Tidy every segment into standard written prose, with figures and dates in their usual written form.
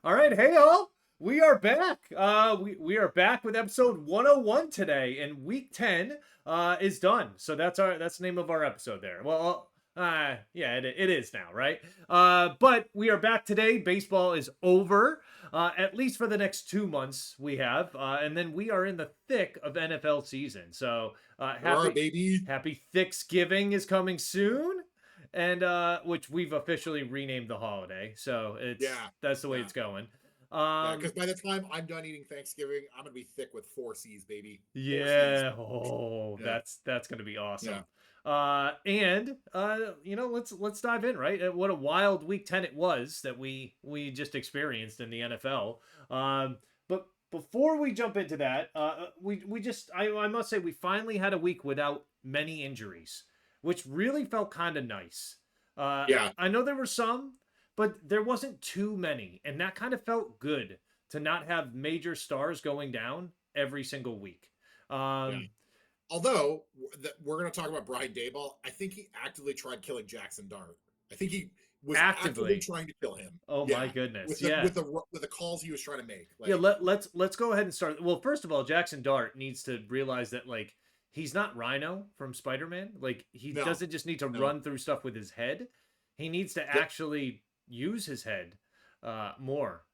All right, hey all, we are back. We are back with episode 101 today, and week 10 is done. So that's the name of our episode there. Well, yeah, it is now, right? But we are back today. Baseball is over, at least for the next 2 months we have, and then we are in the thick of NFL season. So Hurrah, baby. happy Thanksgiving is coming soon, and which we've officially renamed the holiday. So Yeah. that's the way Yeah. it's going. Yeah. Because Um, by the time I'm done eating Thanksgiving, I'm going to be thick with four C's, baby. Four C's. yeah, oh, Yeah. that's gonna be Yeah. awesome. And let's dive in, right? What a wild week 10 it was that we just experienced in the NFL. But before we jump into that, we just I must say we finally had a week without many injuries, which really felt kind of nice. Yeah. I know there were some, but there wasn't too many, and that kind of felt good to not have major stars going down every single week. Yeah. Um, Although we're going to talk about Brian Dayball, I think he actively tried killing Jackson Dart. I think he was actively actively. trying to kill him. Oh my Yeah. goodness. With the Yeah. with the with the calls he was trying to make. Yeah, Like, let's go ahead and start. Well, first of all, Jackson Dart needs to realize that like he's not Rhino from Spider-Man. Like he no, doesn't just need to no. run through stuff with his head. He needs to Th- actually use his head more.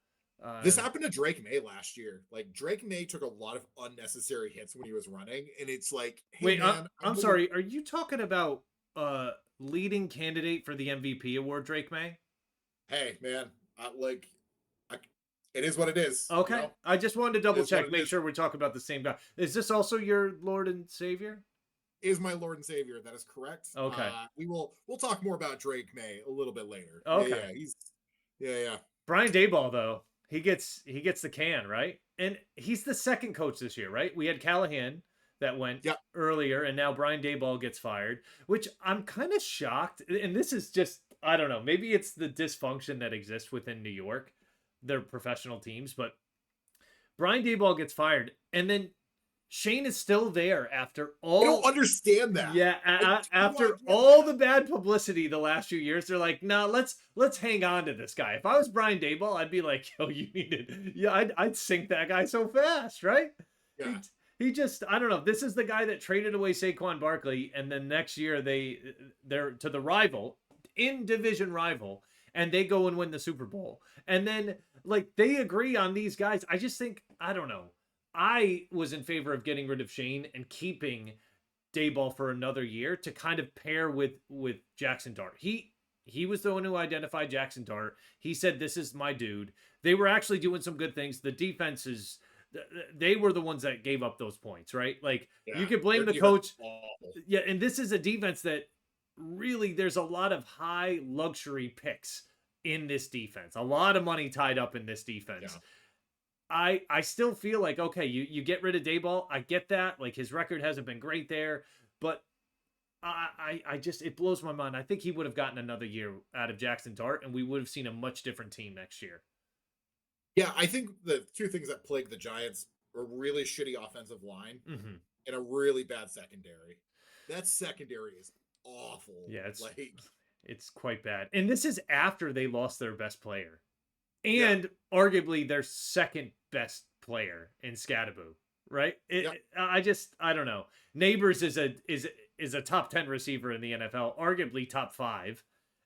This Uh, happened to Drake May last year. Like Drake May took a lot of unnecessary hits when he was running, and it's like, hey Wait, man, I I'm know we're sorry. Are you talking about leading candidate for the MVP award, Drake May? hey man, like I, it is what it is. You Okay. know, I just wanted to it double is what check, it make is. sure we're talking about the same guy. Is this also your Lord and Savior? Is my Lord and Savior. That is correct. Okay. We'll talk more about Drake May a little bit later. Yeah, Okay. yeah, he's yeah. Brian Dayball though, he gets the can, right? And he's the second coach this year, right? We had Callahan that went Yeah. earlier and now Brian Dayball gets fired, which I'm kind of shocked. And this is just I don't know, maybe it's the dysfunction that exists within New York, their professional teams, but Brian Dayball gets fired and then Shane is still there after I don't all. understand that. Yeah, I do not after get all the that. bad publicity the last few years, they're like, "No, let's hang on to this guy." If I was Brian Dayball, I'd be like, "Yo, you need it." Yeah, I'd sink that guy so fast, right? He Yeah. he just I don't know. This is the guy that traded away Saquon Barkley, and then next year they're to the rival in division rival, and they go and win the Super Bowl, and then like they agree on these guys. I just think I don't know. I was in favor of getting rid of Shane and keeping Dayball for another year to kind of pair with Jackson Dart. He was the one who identified Jackson Dart. He said, "This is my dude." They were actually doing some good things. The defenses, they were the ones that gave up those points, right? Like you Yeah. could blame Their the defense coach. is awful. Yeah, and this is a defense that really there's a lot of high luxury picks in this defense. A lot of money tied up in this defense. Yeah. I still feel like okay, you get rid of Dayball. I get that. Like his record hasn't been great there, but I just it blows my mind. I think he would have gotten another year out of Jackson Dart, and we would have seen a much different team next year. Yeah, I think the two things that plague the Giants are really shitty offensive line Hmm. and a really bad secondary. That secondary is awful. Yeah, Like, it's quite bad, and this is after they lost their best player yeah, and arguably their second best player in Scadaboo. Right? yeah, I don't know. Neighbors is a top 10 receiver in the NFL, arguably top five,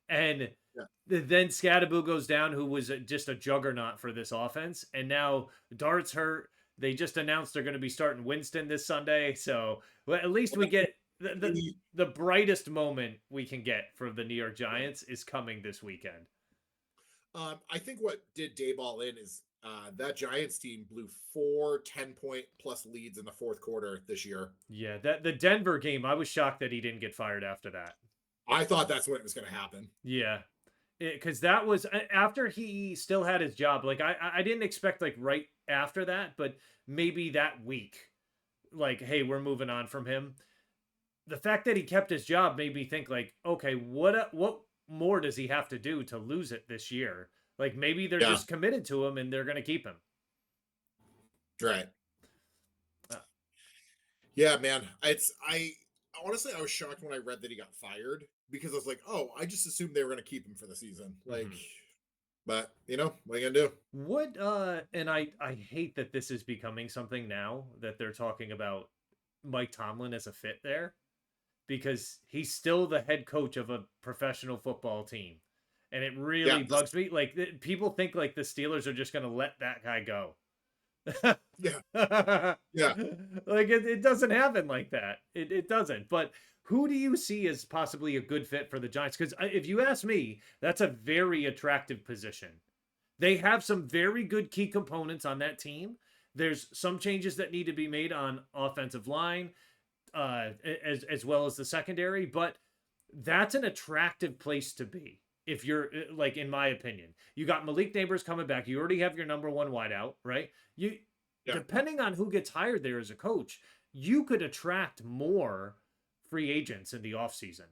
and yeah. then Scadaboo goes down, who was just a juggernaut for this offense, and now Dart's hurt. They just announced they're going to be starting Winston this Sunday, so well, at least we get the brightest moment we can get from the New York Yeah. Giants is coming this weekend. I think what did Dayball in is that Giants team blew four 10-point plus leads in the fourth quarter this year. Yeah, that the Denver game, I was shocked that he didn't get fired after that. I thought that's when it was going to happen. Yeah, because that was after he still had his job. Like I didn't expect like right after that, but maybe that week, like hey, we're moving on from him. The fact that he kept his job made me think like, okay, what more does he have to do to lose it this year? Like maybe they're Yeah, just committed to him and they're gonna keep him. right. Uh, Yeah, man. It's I honestly I was shocked when I read that he got fired because I was like, oh, I just assumed they were going to keep him for the season. Like, mhm. But what are you gonna do? What and I hate that this is becoming something now that they're talking about Mike Tomlin as a fit there because he's still the head coach of a professional football team. And it Yeah, really bugs me. Like people think like the Steelers are just going to let that guy go. yeah, yeah. Like it doesn't happen like that. It doesn't. But who do you see as possibly a good fit for the Giants? Because if you ask me, that's a very attractive position. They have some very good key components on that team. There's some changes that need to be made on offensive line, as well as the secondary, but that's an attractive place to be. If you're like, in my opinion, you got Malik Neighbors coming back. You already have your number one wideout, right? You, Yeah. depending on who gets hired there as a coach, you could attract more free agents in the offseason.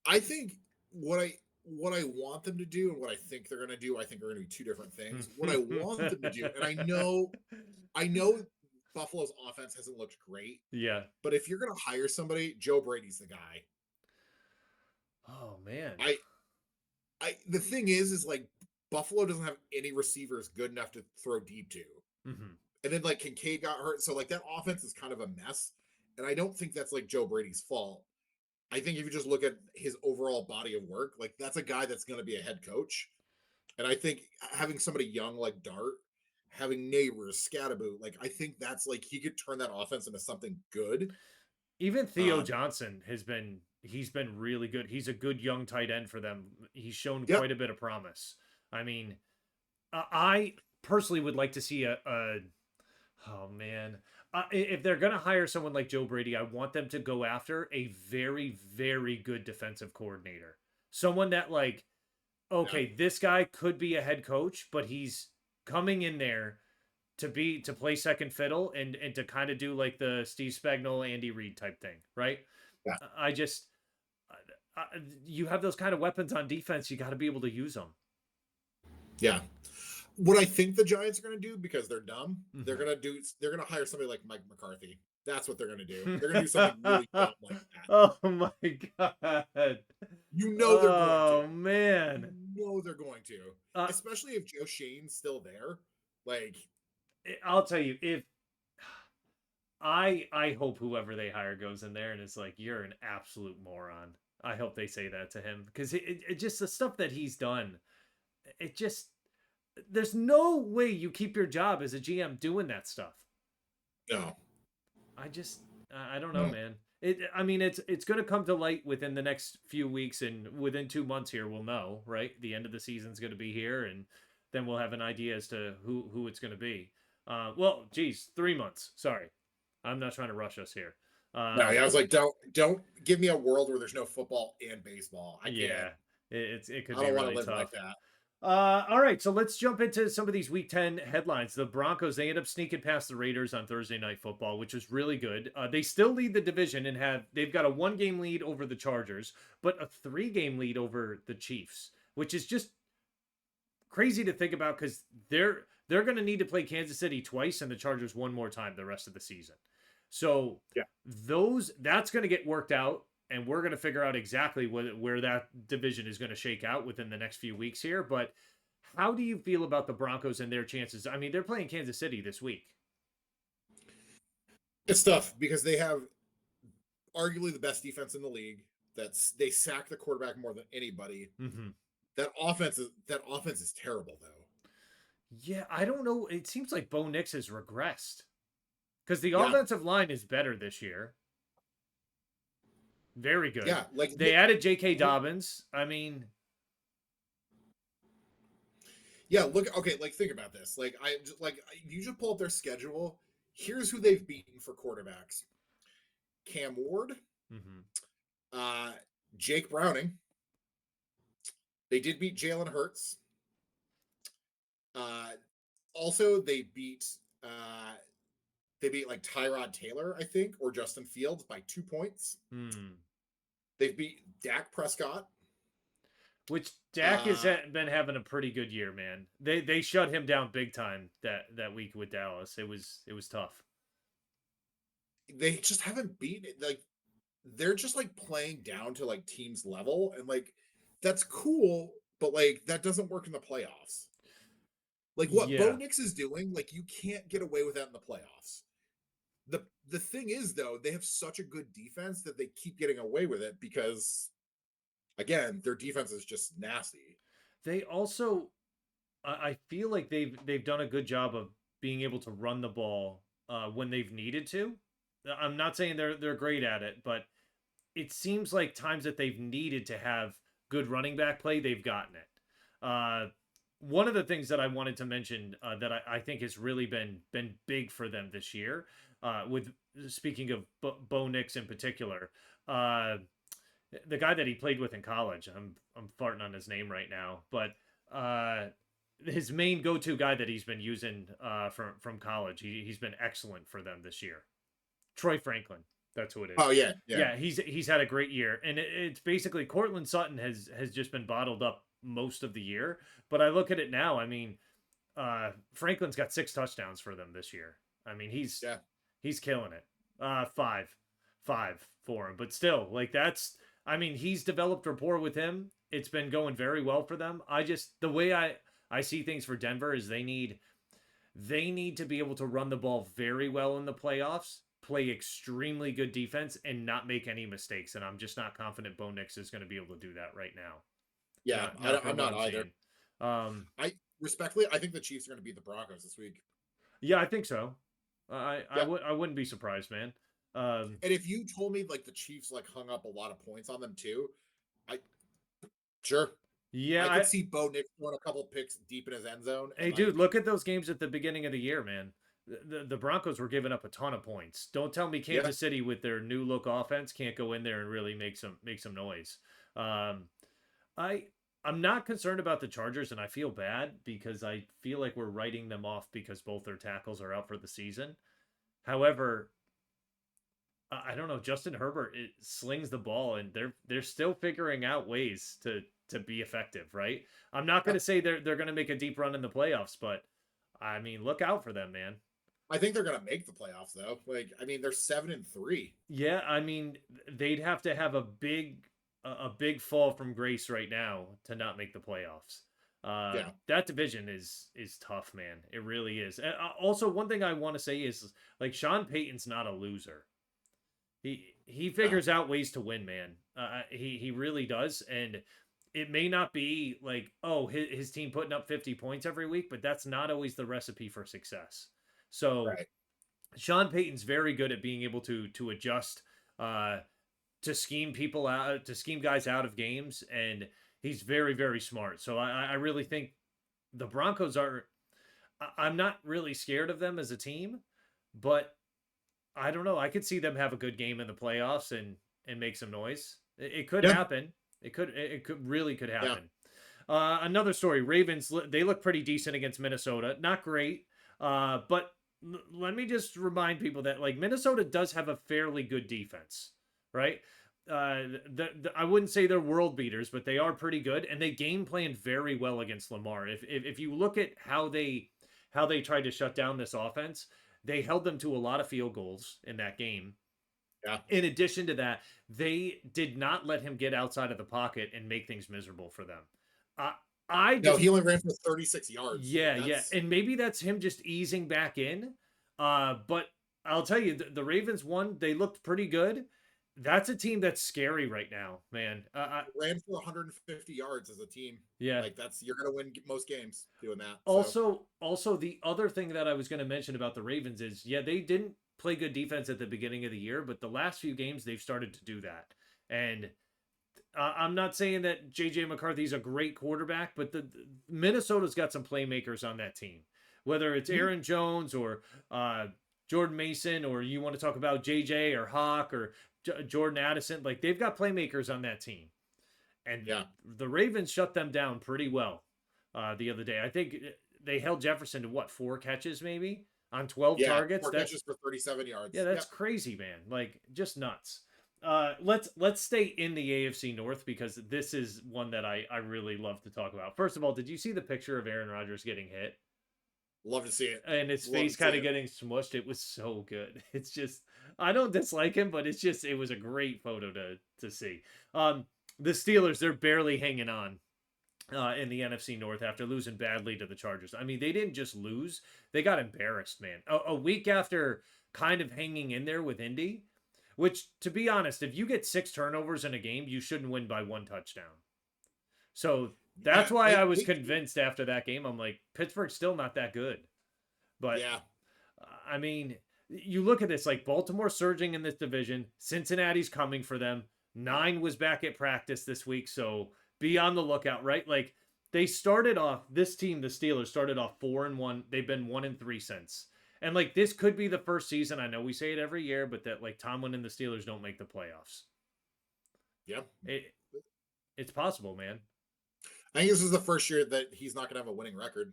I think what I want them to do and what I think they're gonna do, I think are gonna be two different things. What I want them to do, and I know Buffalo's offense hasn't looked great, Yeah. but if you're gonna hire somebody, Joe Brady's the guy. Oh man. I the thing is like Buffalo doesn't have any receivers good enough to throw deep to. Hmm. And then like Kincaid got hurt. So like that offense is kind of a mess. And I don't think that's like Joe Brady's fault. I think if you just look at his overall body of work, like that's a guy that's going to be a head coach. And I think having somebody young like Dart, having Neighbors, Scatterboot, like I think that's like he could turn that offense into something good. Even Theo Um, Johnson he's been really good. He's a good young tight end for them. He's shown yep. quite a bit of promise. I mean, I personally would like to see a oh man. If they're going to hire someone like Joe Brady, I want them to go after a very, very good defensive coordinator. Someone that, like, Yeah. okay, this guy could be a head coach, but he's coming in there to play second fiddle and to kind of do like the Steve Spagnuolo, Andy Reid type thing, right? Yeah. I just you have those kind of weapons on defense, you got to be able to use them. Yeah. What I think the Giants are going to do because they're dumb, they're Mhm. going to do. They're going to hire somebody like Mike McCarthy. That's what they're going to do. They're going to do something really dumb like that. Oh my god. They're going to. Oh You man. they're going to. Uh, Especially if Joe Shane's still there. Like, I'll tell you, if I hope whoever they hire goes in there and is like, you're an absolute moron. I hope they say that to him because it just the stuff that he's done. It just there's no way you keep your job as a GM doing that stuff. no. I just I don't know, man. I mean it's going to come to light within the next few weeks and within 2 months here we'll know, right? The end of the season's going to be here and then we'll have an idea as to who it's going to be. Well, geez, 3 months. Sorry. I'm not trying to rush us here. No, yeah, I was like, don't give me a world where there's no football and baseball. I can't. Yeah, it could I be don't want to really live like tough. that. All right, so let's jump into some of these Week 10 headlines. The Broncos, they end up sneaking past the Raiders on Thursday Night Football, which was really good. They still lead the division and they've got a 1-game lead over the Chargers, but a 3-game lead over the Chiefs, which is just crazy to think about because they're going to need to play Kansas City twice and the Chargers one more time the rest of the season. So Yeah. that's going to get worked out and we're going to figure out exactly where that division is going to shake out within the next few weeks here. But how do you feel about the Broncos and their chances? I mean, they're playing Kansas City this week. It's tough because they have arguably the best defense in the league. They sack the quarterback more than anybody. Mm-hmm. That offense is terrible though. Yeah, I don't know. It seems like Bo Nix has regressed because the Yeah. offensive line is better this year. Very good. Yeah, like They added J.K. Dobbins. I mean, yeah, look, okay, like think about this. You just pull up their schedule. Here's who they've beaten for quarterbacks. Cam Ward, mhm. uh, Jake Browning. They did beat Jalen Hurts. Uh, also they beat like Tyrod Taylor, I think, or Justin Fields by 2 points. Hmm. They've beat Dak Prescott. Which Dak has been having a pretty good year, man. They shut him down big time that week with Dallas. It was tough. They just haven't beat it. Like they're just like playing down to like teams level, and like that's cool, but like that doesn't work in the playoffs. Like what Bo Yeah. Nix is doing, like you can't get away with that in the playoffs. The thing is though, they have such a good defense that they keep getting away with it because again, their defense is just nasty. They also, I feel like they've done a good job of being able to run the ball when they've needed to. I'm not saying they're great at it, but it seems like times that they've needed to have good running back play, they've gotten it. Uh, One of the things that I wanted to mention that I think has really been big for them this year, with speaking of Bo Nix in particular, uh, the guy that he played with in college. I'm farting on his name right now, but uh, his main go-to guy that he's been using from college. He's been excellent for them this year. Troy Franklin. That's who it is. Oh yeah, yeah. Yeah, he's had a great year, and it's basically Cortland Sutton has just been bottled up most of the year. But I look at it now. I mean, Franklin's got 6 touchdowns for them this year. I mean, Yeah. he's killing it. Five for him, but still, like that's. I mean, he's developed rapport with him. It's been going very well for them. I just the way I see things for Denver is they need to be able to run the ball very well in the playoffs, play extremely good defense, and not make any mistakes. And I'm just not confident Bo Nix is going to be able to do that right now. Yeah, Not I'm from what not I'm either. seeing. I respectfully, I think the Chiefs are going to beat the Broncos this week. Yeah, I think so. Yeah, I wouldn't be surprised, man. and if you told me like the Chiefs like hung up a lot of points on them too, I sure Yeah, I could see Bo Nix throwing a couple picks deep in his end zone and hey, dude, like look at those games at the beginning of the year, man. The Broncos were giving up a ton of points. Don't tell me yeah, Kansas City with their new look offense can't go in there and really make some noise. Um, I I'm not concerned about the Chargers, and I feel bad because I feel like we're writing them off because both their tackles are out for the season. However, I don't know. Justin Herbert slings the ball, and they're still figuring out ways to be effective. Right? I'm not going yeah. to say they're going to make a deep run in the playoffs, but I mean, look out for them, man. I think they're going to make the playoffs though. Like I mean, they're 7-3. Yeah, I mean, they'd have to have a big fall from grace right now to not make the playoffs. Yeah, That division is tough, man. It really is. And, also, one thing I want to say is like Sean Payton's not a loser. He no, figures out ways to win, man. He really does, and it may not be like oh his team putting up 50 points every week, but that's not always the recipe for success. So right. Sean Payton's very good at being able to adjust, uh, to scheme people out, to scheme guys out of games, and he's very smart. So I really think the Broncos are. I'm not really scared of them as a team, but I don't know. I could see them have a good game in the playoffs and make some noise. It could Yeah, happen. It could really could yeah. happen. Another story. Ravens. They look pretty decent against Minnesota. Not great. But let me just remind people that like Minnesota does have a fairly good defense, right? I wouldn't say they're world beaters, but they are pretty good, and they game plan very well against Lamar. If you look at how they tried to shut down this offense, they held them to a lot of field goals in that game. Yeah. In addition to that, they did not let him get outside of the pocket and make things miserable for them. I I No, just he only ran for 36 yards. Like yeah, that's and maybe that's him just easing back in. But I'll tell you, the Ravens won. They looked pretty good. That's a team that's scary right now, man. ran for 150 yards as a team. Yeah. Like that's you're gonna win most games doing that. So Also, the other thing that I was going to mention about the Ravens is, yeah, they didn't play good defense at the beginning of the year, but the last few games they've started to do that. And I'm not saying that JJ McCarthy's a great quarterback, but the Minnesota's got some playmakers on that team. Whether it's mhm, Aaron Jones or Jordan Mason, or you want to talk about JJ or Hawk or Jordan Addison, like they've got playmakers on that team, and yeah, the Ravens shut them down pretty well the other day. I think they held Jefferson to what 4 catches maybe on 12 yeah, targets. 4 catches for 37 Yeah, yards. that's Yep. crazy, man. Like just nuts. Let's stay in the AFC North because this is one that I really love to talk about. First of all, did you see the picture of Aaron Rodgers getting hit Love to see it. and his Love face to see kind of it. getting smushed? It was so good. It's just I don't dislike him, but it was a great photo to see. The Steelers, they're barely hanging on. in the NFC North after losing badly to the Chargers. I mean, they didn't just lose, they got embarrassed, man. A week after kind of hanging in there with Indy, which, to be honest, if you get 6 turnovers in a game, you shouldn't win by 1 touchdown. So that's Yeah, why I was convinced after that game. I'm like, Pittsburgh's still not that good. But, yeah. I mean, you look at this, like Baltimore surging in this division, Cincinnati's coming for them. 9 was back at practice this week, so be on the lookout, right? Like they started off, this team, the Steelers, started off 4-1. They've been 1-3 since. And like this could be the first season. I know we say it every year, but that like Tomlin and the Steelers don't make the playoffs. Yeah. It's possible, man. I think this is the first year that he's not going to have a winning record.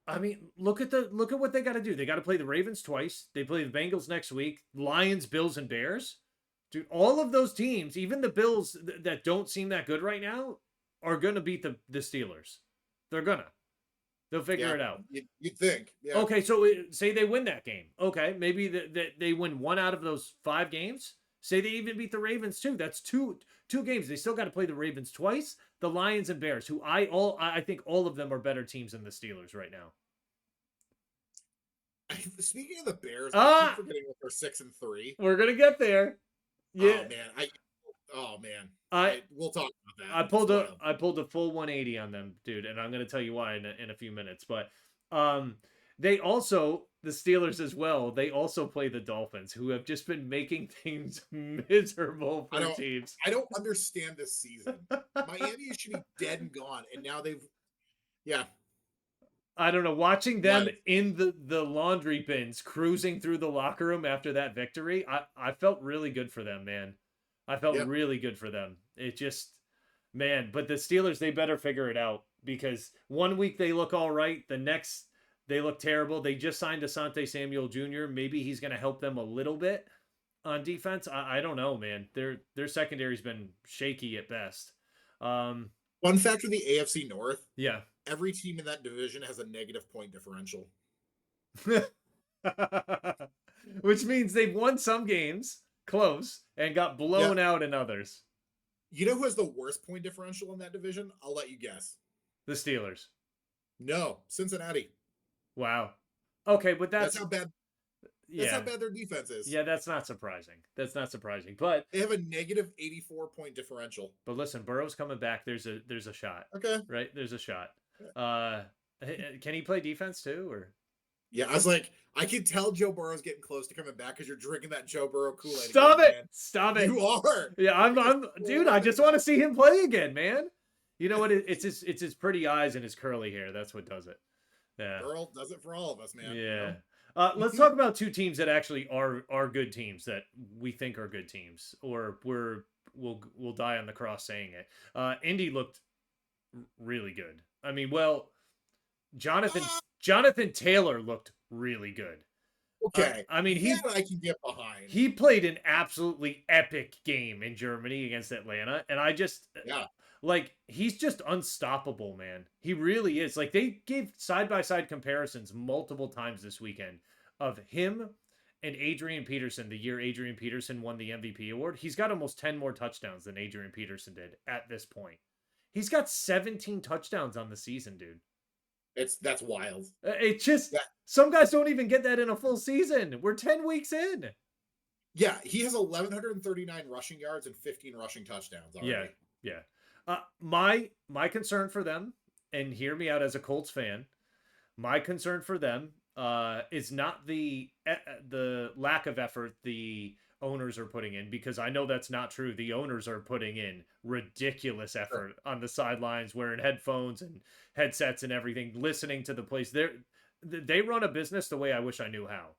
I mean, look at what they got to do. They got to play the Ravens twice. They play the Bengals next week. Lions, Bills, and Bears. Dude, all of those teams, even the Bills that don't seem that good right now, are gonna beat the Steelers. They're gonna. They'll figure it out. You'd think. Yeah. Okay, so say they win that game. Okay, maybe they win 1 out of those 5 games. Say they even beat the Ravens too. That's two games. They still got to play the Ravens twice, the Lions and Bears, who I think all of them are better teams than the Steelers right now. Speaking of the Bears, I keep forgetting that they're 6-3. We're gonna get there. Yeah. Oh man. We'll talk about that. I pulled a full 180 on them, dude, and I'm gonna tell you why in a few minutes. But they also, the Steelers as well, they also play the Dolphins, who have just been making things miserable for teams. I don't understand this season. Miami should be dead and gone, and now yeah. I don't know. Watching them in the laundry bins, cruising through the locker room after that victory, I felt really good for them, man. I felt really good for them. It just, man. But the Steelers, they better figure it out, because 1 week they look all right, the next they look terrible. They just signed Asante Samuel Jr. Maybe he's going to help them a little bit on defense. I don't know, man. Their secondary's been shaky at best. Fun fact of the AFC North. Yeah. Every team in that division has a negative point differential. Which means they've won some games close and got blown out in others. You know who has the worst point differential in that division? I'll let you guess. The Steelers. No, Cincinnati. Wow. Okay, but that's how bad. That's how bad their defense is. Yeah, that's not surprising. But they have a negative 84-point differential. But listen, Burrow's coming back. There's a shot. Okay. Right? There's a shot. Can he play defense too, or? Yeah, I was like, I can tell Joe Burrow's getting close to coming back because you're drinking that Joe Burrow Kool-Aid. Stop it! Man. Stop it! You are. Yeah, I'm dude. I just want to see him play again, man. You know what? It's his pretty eyes and his curly hair. That's what does it. Yeah. Burrow does it for all of us, man. Yeah. You know? Let's talk about 2 teams that actually are good teams that we think are good teams, or we'll die on the cross saying it. Indy looked really good. I mean, well, Jonathan Taylor looked really good. Okay. I mean, I can get behind. He played an absolutely epic game in Germany against Atlanta, and like, he's just unstoppable, man. He really is. Like, they gave side-by-side comparisons multiple times this weekend of him and Adrian Peterson, the year Adrian Peterson won the MVP award. He's got almost 10 more touchdowns than Adrian Peterson did at this point. He's got 17 touchdowns on the season, dude. That's wild. It just, some guys don't even get that in a full season. We're 10 weeks in. Yeah, he has 1,139 rushing yards and 15 rushing touchdowns already. Yeah. My concern for them, and hear me out as a Colts fan, my concern for them is not the lack of effort the owners are putting in, because I know that's not true. The owners are putting in ridiculous effort on the sidelines, wearing headphones and headsets and everything, listening to the plays. They run a business the way I wish I knew how.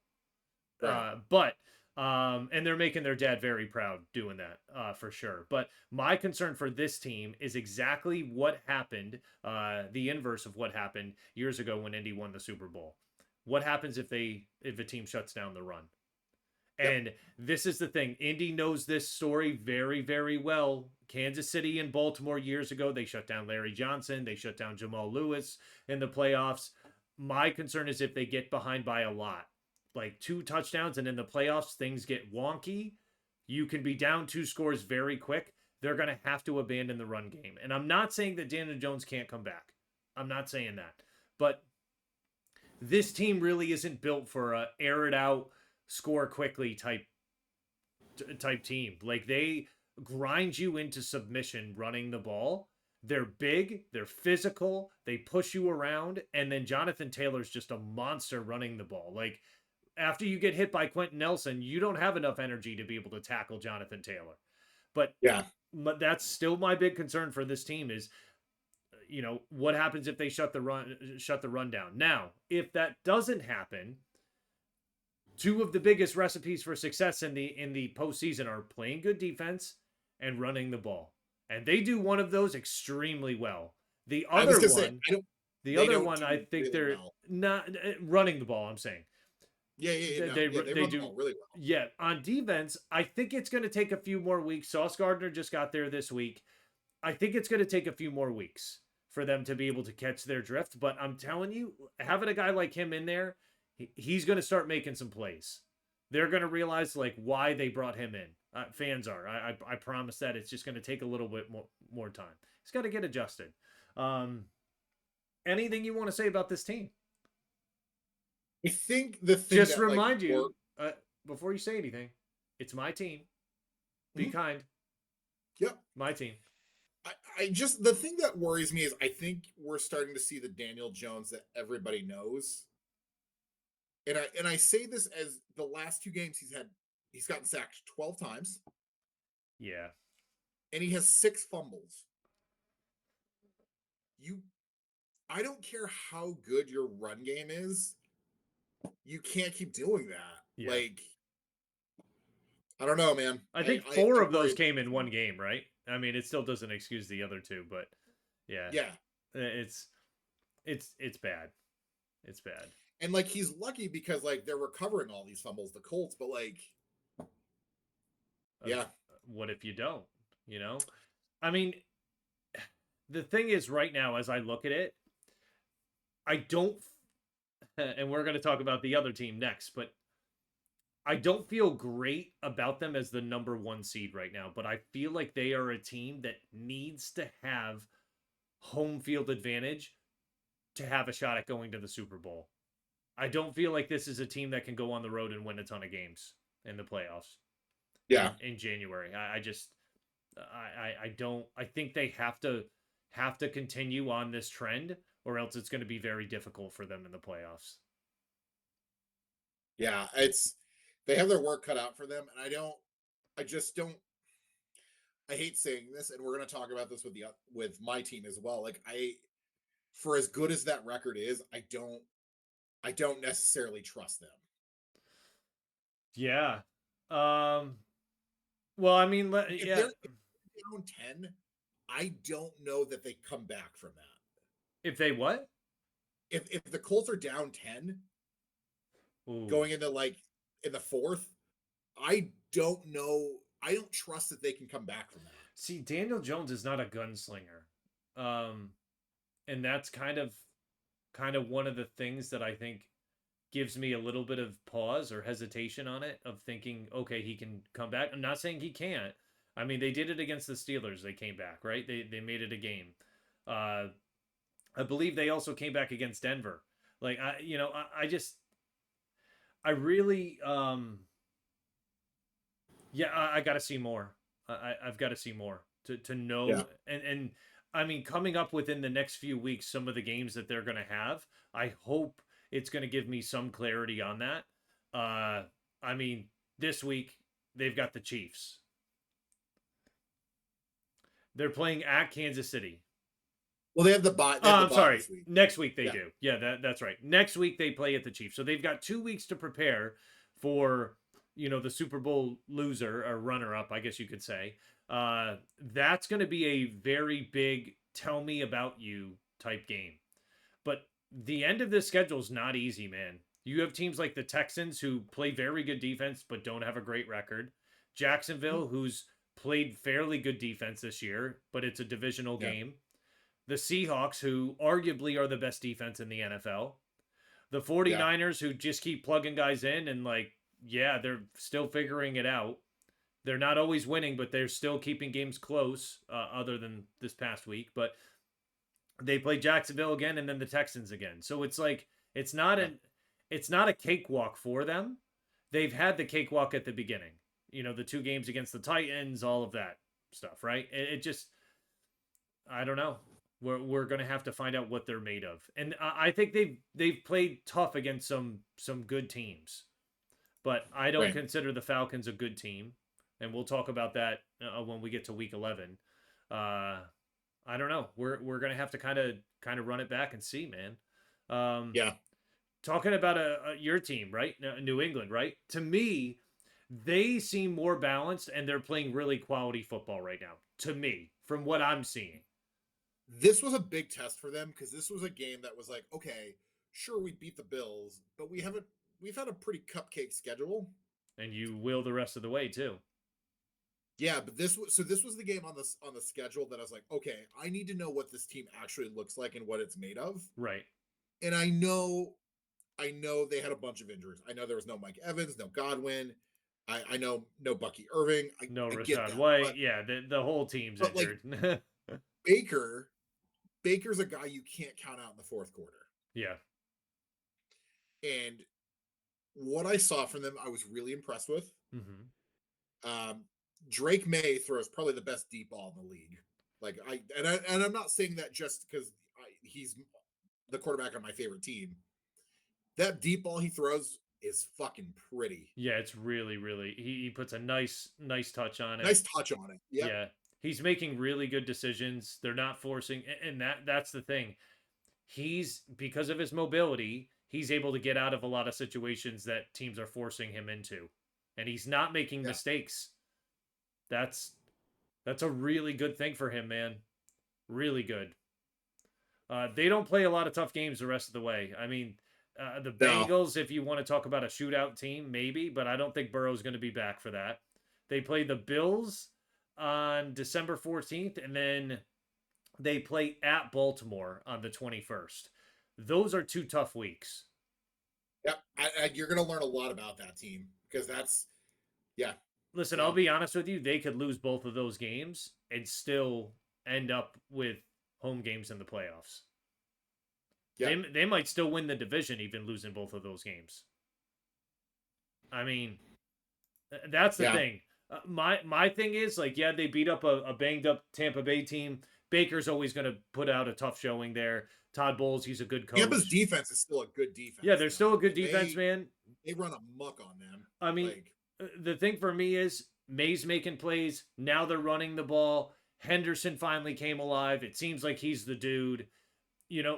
Right. And they're making their dad very proud doing that, for sure. But my concern for this team is exactly what happened, the inverse of what happened years ago when Indy won the Super Bowl. What happens if a team shuts down the run? And this is the thing. Indy knows this story very, very well. Kansas City and Baltimore years ago, they shut down Larry Johnson. They shut down Jamal Lewis in the playoffs. My concern is if they get behind by a lot, like 2 touchdowns, and in the playoffs things get wonky, you can be down 2 scores very quick. they're going to have to abandon the run game. And I'm not saying that Daniel Jones can't come back. I'm not saying that. But this team really isn't built for a air it out, score quickly type team. Like they grind you into submission running the ball. They're big, they're physical, they push you around, and then Jonathan Taylor's just a monster running the ball. Like after you get hit by Quentin Nelson, you don't have enough energy to be able to tackle Jonathan Taylor. But Yeah. That's still my big concern for this team is what happens if they shut the run down. Now, if that doesn't happen, two of the biggest recipes for success in the postseason are playing good defense and running the ball. And they do one of those extremely well. The other one, I think really they're well. not running the ball, I'm saying. Yeah. They run the ball really well. Yeah, on defense, I think it's going to take a few more weeks. Sauce Gardner just got there this week. I think it's going to take a few more weeks for them to be able to catch their drift. But I'm telling you, having a guy like him in there, he's going to start making some plays. They're going to realize like why they brought him in. Fans are. I promise that it's just going to take a little bit more time. He's got to get adjusted. Anything you want to say about this team? I think the thing just remind you before you say anything, it's my team. Be kind. Yep, my team. I just the thing that worries me is I think we're starting to see the Daniel Jones that everybody knows. And I say this as the last two games he's gotten sacked 12 times. Yeah. And he has 6 fumbles. I don't care how good your run game is. You can't keep doing that. Yeah. Like, I don't know, man. I think 4 of those came in one game, right? I mean, it still doesn't excuse the other 2, but yeah. Yeah. It's bad. It's bad. And like he's lucky because like they're recovering all these fumbles, the Colts, but like yeah. What if you don't? I mean, the thing is right now as I look at it, I don't and we're going to talk about the other team next, but I don't feel great about them as the number 1 seed right now, but I feel like they are a team that needs to have home field advantage to have a shot at going to the Super Bowl. I don't feel like this is a team that can go on the road and win a ton of games in the playoffs. Yeah. In January. I think they have to continue on this trend or else it's going to be very difficult for them in the playoffs. Yeah, they have their work cut out for them, and I hate saying this, and we're going to talk about this with my team as well. Like for as good as that record is, I don't necessarily trust them. Yeah. Well, I mean, if they're down 10, I don't know that they come back from that. If they what? If the Colts are down 10, going into like in the 4th, I don't know. I don't trust that they can come back from that. See, Daniel Jones is not a gunslinger. And that's kind of one of the things that I think gives me a little bit of pause or hesitation on it of thinking, okay, he can come back. I'm not saying he can't. I mean, they did it against the Steelers. They came back, right? They made it a game. I believe they also came back against Denver. Like, I really, I got to see more. I've got to see more to know. Yeah. And I mean, coming up within the next few weeks, some of the games that they're going to have, I hope it's going to give me some clarity on that. I mean, this week they've got the Chiefs. They're playing at Kansas City. Well, they have the bye. I'm sorry. Next week they do. Yeah, that's right. Next week they play at the Chiefs. So they've got 2 weeks to prepare for, the Super Bowl loser or runner-up, I guess you could say. That's going to be a very big tell me about you type game. But the end of this schedule is not easy, man. You have teams like the Texans who play very good defense but don't have a great record. Jacksonville, who's played fairly good defense this year, but it's a divisional game. The Seahawks, who arguably are the best defense in the NFL. The 49ers, who just keep plugging guys in and they're still figuring it out. They're not always winning, but they're still keeping games close, other than this past week. But they play Jacksonville again and then the Texans again. So it's like it's not Yeah. an it's not a cakewalk for them. They've had the cakewalk at the beginning. The two games against the Titans, all of that stuff, right? It just I don't know. We're gonna have to find out what they're made of, and I think they've played tough against some good teams, but I don't Right. consider the Falcons a good team, and we'll talk about that when we get to Week 11. Uh, I don't know. We're gonna have to kind of run it back and see, man. Um, Yeah. Talking about your team, right? New England, right? To me, they seem more balanced, and they're playing really quality football right now. To me, from what I'm seeing. This was a big test for them because this was a game that was like, okay, sure, we beat the Bills, but we've had a pretty cupcake schedule. And you will the rest of the way too. Yeah, but this was the game on the schedule that I was like, okay, I need to know what this team actually looks like and what it's made of. Right. And I know they had a bunch of injuries. I know there was no Mike Evans, no Godwin. I know no Bucky Irving. No I get Rashad that. White. Yeah, the whole team's But like injured. Baker, Baker's a guy you can't count out in the fourth quarter. Yeah. And what I saw from them, I was really impressed with. Hmm. Um, Drake May throws probably the best deep ball in the league. And I'm not saying that just because he's the quarterback on my favorite team. That deep ball he throws is fucking pretty. Yeah, it's really, really. He puts a nice touch on it. Nice touch on it. Yep. Yeah, he's making really good decisions. They're not forcing, and that's the thing. He's because of his mobility, he's able to get out of a lot of situations that teams are forcing him into, and he's not making Yeah. mistakes. That's that's a really good thing for him, man. Really good. They don't play a lot of tough games the rest of the way. I mean, the No. Bengals, if you want to talk about a shootout team, maybe, but I don't think Burrow's going to be back for that. They play the Bills on December 14th, and then they play at Baltimore on the 21st. Those are two tough weeks. Yep. You're going to learn a lot about that team because yeah. Listen, I'll So, be honest with you, they could lose both of those games and still end up with home games in the playoffs. yeah. They might still win the division even losing both of those games. I mean, that's the Yeah. thing. My thing is like, yeah, they beat up a banged up Tampa Bay team. Baker's always going to put out a tough showing there. Todd Bowles, he's a good Tampa's coach. defense is still a good Yeah, defense, they're though. still a good Like defense, man. they run amok on them. I mean, Like, the thing for me is May's making plays. Now they're running the ball. Henderson finally came alive. It seems like he's the dude.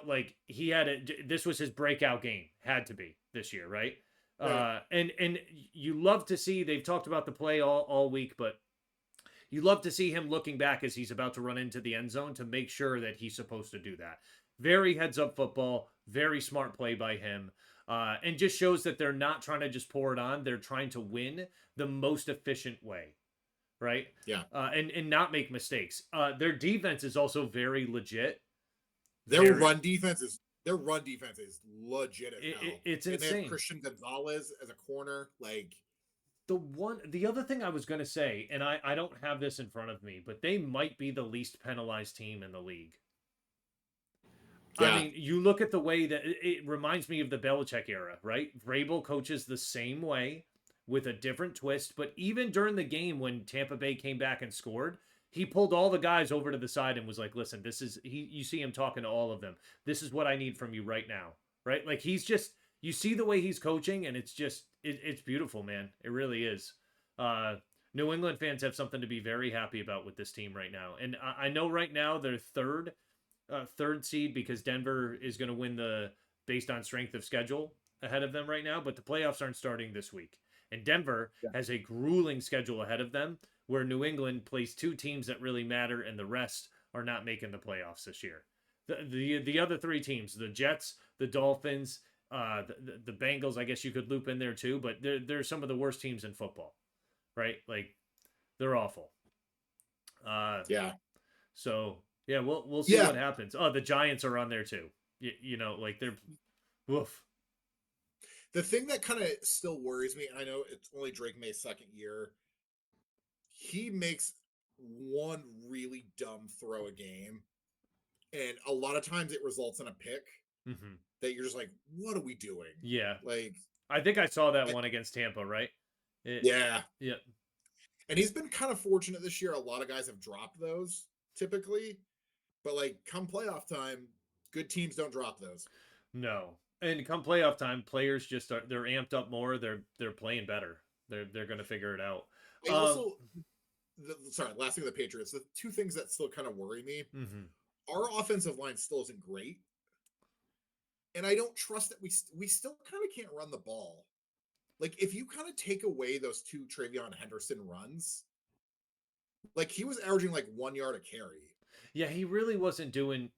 Like he had this was his breakout game. Had to be this year, right? right. And you love to see they've talked about the play all week, but you love to see him looking back as he's about to run into the end zone to make sure that he's supposed to do that. Very heads up football, very smart play by him. And just shows that they're not trying to just pour it on. They're trying to win the most efficient way, right? Yeah. And not make mistakes. Their defense is also very legit. Their run defense is legit as hell. It's And they have insane. Christian Gonzalez as a corner. Like, The other thing I was gonna say, and I don't have this in front of me, but they might be the least penalized team in the league. yeah. I mean, you look at the way that it reminds me of the Belichick era, right? Vrabel coaches the same way with a different twist, but even during the game when Tampa Bay came back and scored, he pulled all the guys over to the side and was like, "Listen, this is he." You see him talking to all of them. This is what I need from you right now, right? Like he's just you see the way he's coaching, and it's just it's beautiful, man. It really is. Uh, New England fans have something to be very happy about with this team right now, and I know right now they're third seed because Denver is going to win the based on strength of schedule ahead of them right now, but the playoffs aren't starting this week. And Denver Yeah. has a grueling schedule ahead of them where New England plays two teams that really matter and the rest are not making the playoffs this year. The other three teams, the Jets, the Dolphins, the Bengals, I guess you could loop in there too, but they're some of the worst teams in football, right? Like they're awful. Yeah. So yeah, we'll see Yeah. what happens. Oh, the Giants are on there too. Like they're woof. The thing that kind of still worries me, and I know it's only Drake May's second year, he makes one really dumb throw a game, and a lot of times it results in a pick Hmm. that you're just like, what are we doing? Yeah. Like, I think I saw that I, one against Tampa, right? It, yeah. yeah. And he's been kind of fortunate this year. A lot of guys have dropped those typically, but like come playoff time, good teams don't drop those. No. And come playoff time, players just are they're amped up more. They're playing better. They're going to figure it out. I also, sorry, last thing with the Patriots, the two things that still kind of worry me, Mhm. our offensive line still isn't great. And I don't trust that we still kind of can't run the ball. Like if you kind of take away those two Travion Henderson runs, like he was averaging like 1 yard a carry. Yeah, he really wasn't doing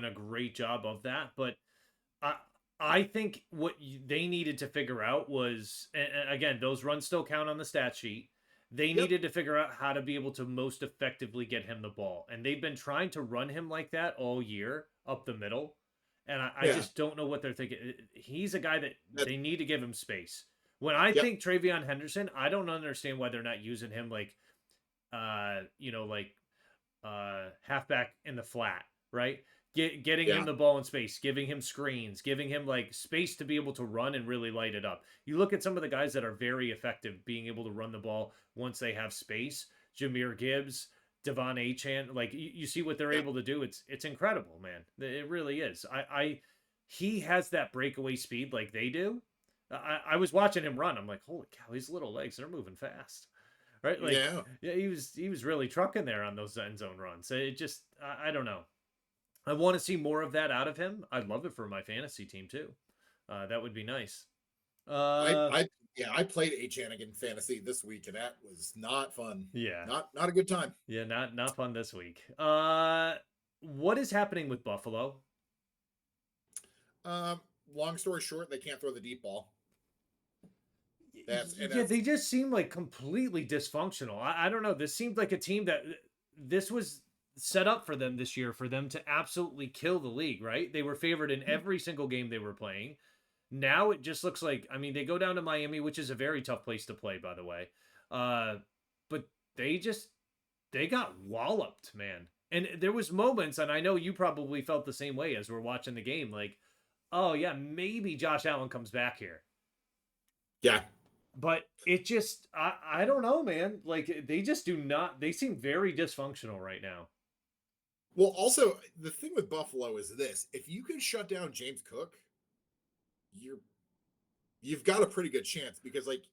a great job of that, but I I think they needed to figure out was, and again, those runs still count on the stat sheet. They Yep. needed to figure out how to be able to most effectively get him the ball, and they've been trying to run him like that all year up the middle, and I Yeah. just don't know what they're thinking. He's a guy that That, they need to give him space. When I yep. think Travion Henderson, I don't understand why they're not using him like, like halfback in the flat, right? Getting him Yeah. the ball in space, giving him screens, giving him like space to be able to run and really light it up. You look at some of the guys that are very effective being able to run the ball once they have space. Jameer Gibbs, Devon Achane, like you see what they're Yeah. able to do. It's incredible, man. It really is. He has that breakaway speed like they do. I was watching him run. I'm like, holy cow, his little legs, they're moving fast, right? Like, Yeah. yeah, he was really trucking there on those end zone runs. It just, I don't know. I want to see more of that out of him. I'd love it for my fantasy team too. That would be nice. I Uh, I yeah, I played Achane in fantasy this week and that was not fun. yeah, Not a good time. yeah, not fun this week. What is happening with Buffalo? Um, long story short, they can't throw the deep ball. Yeah, they just seem like completely dysfunctional. I don't know. This seemed like a team that this was set up for them this year for them to absolutely kill the league, right? They were favored in every single game they were playing. Now it just looks like, I mean, they go down to Miami, which is a very tough place to play, by the way. But they got walloped, man. And there was moments, and I know you probably felt the same way as we're watching the game, like, oh yeah, maybe Josh Allen comes back here. Yeah. But it just, I don't know, man. Like they just do not. They seem very dysfunctional right now. Well, also the thing with Buffalo is this: if you can shut down James Cook, you're you've got a pretty good chance because like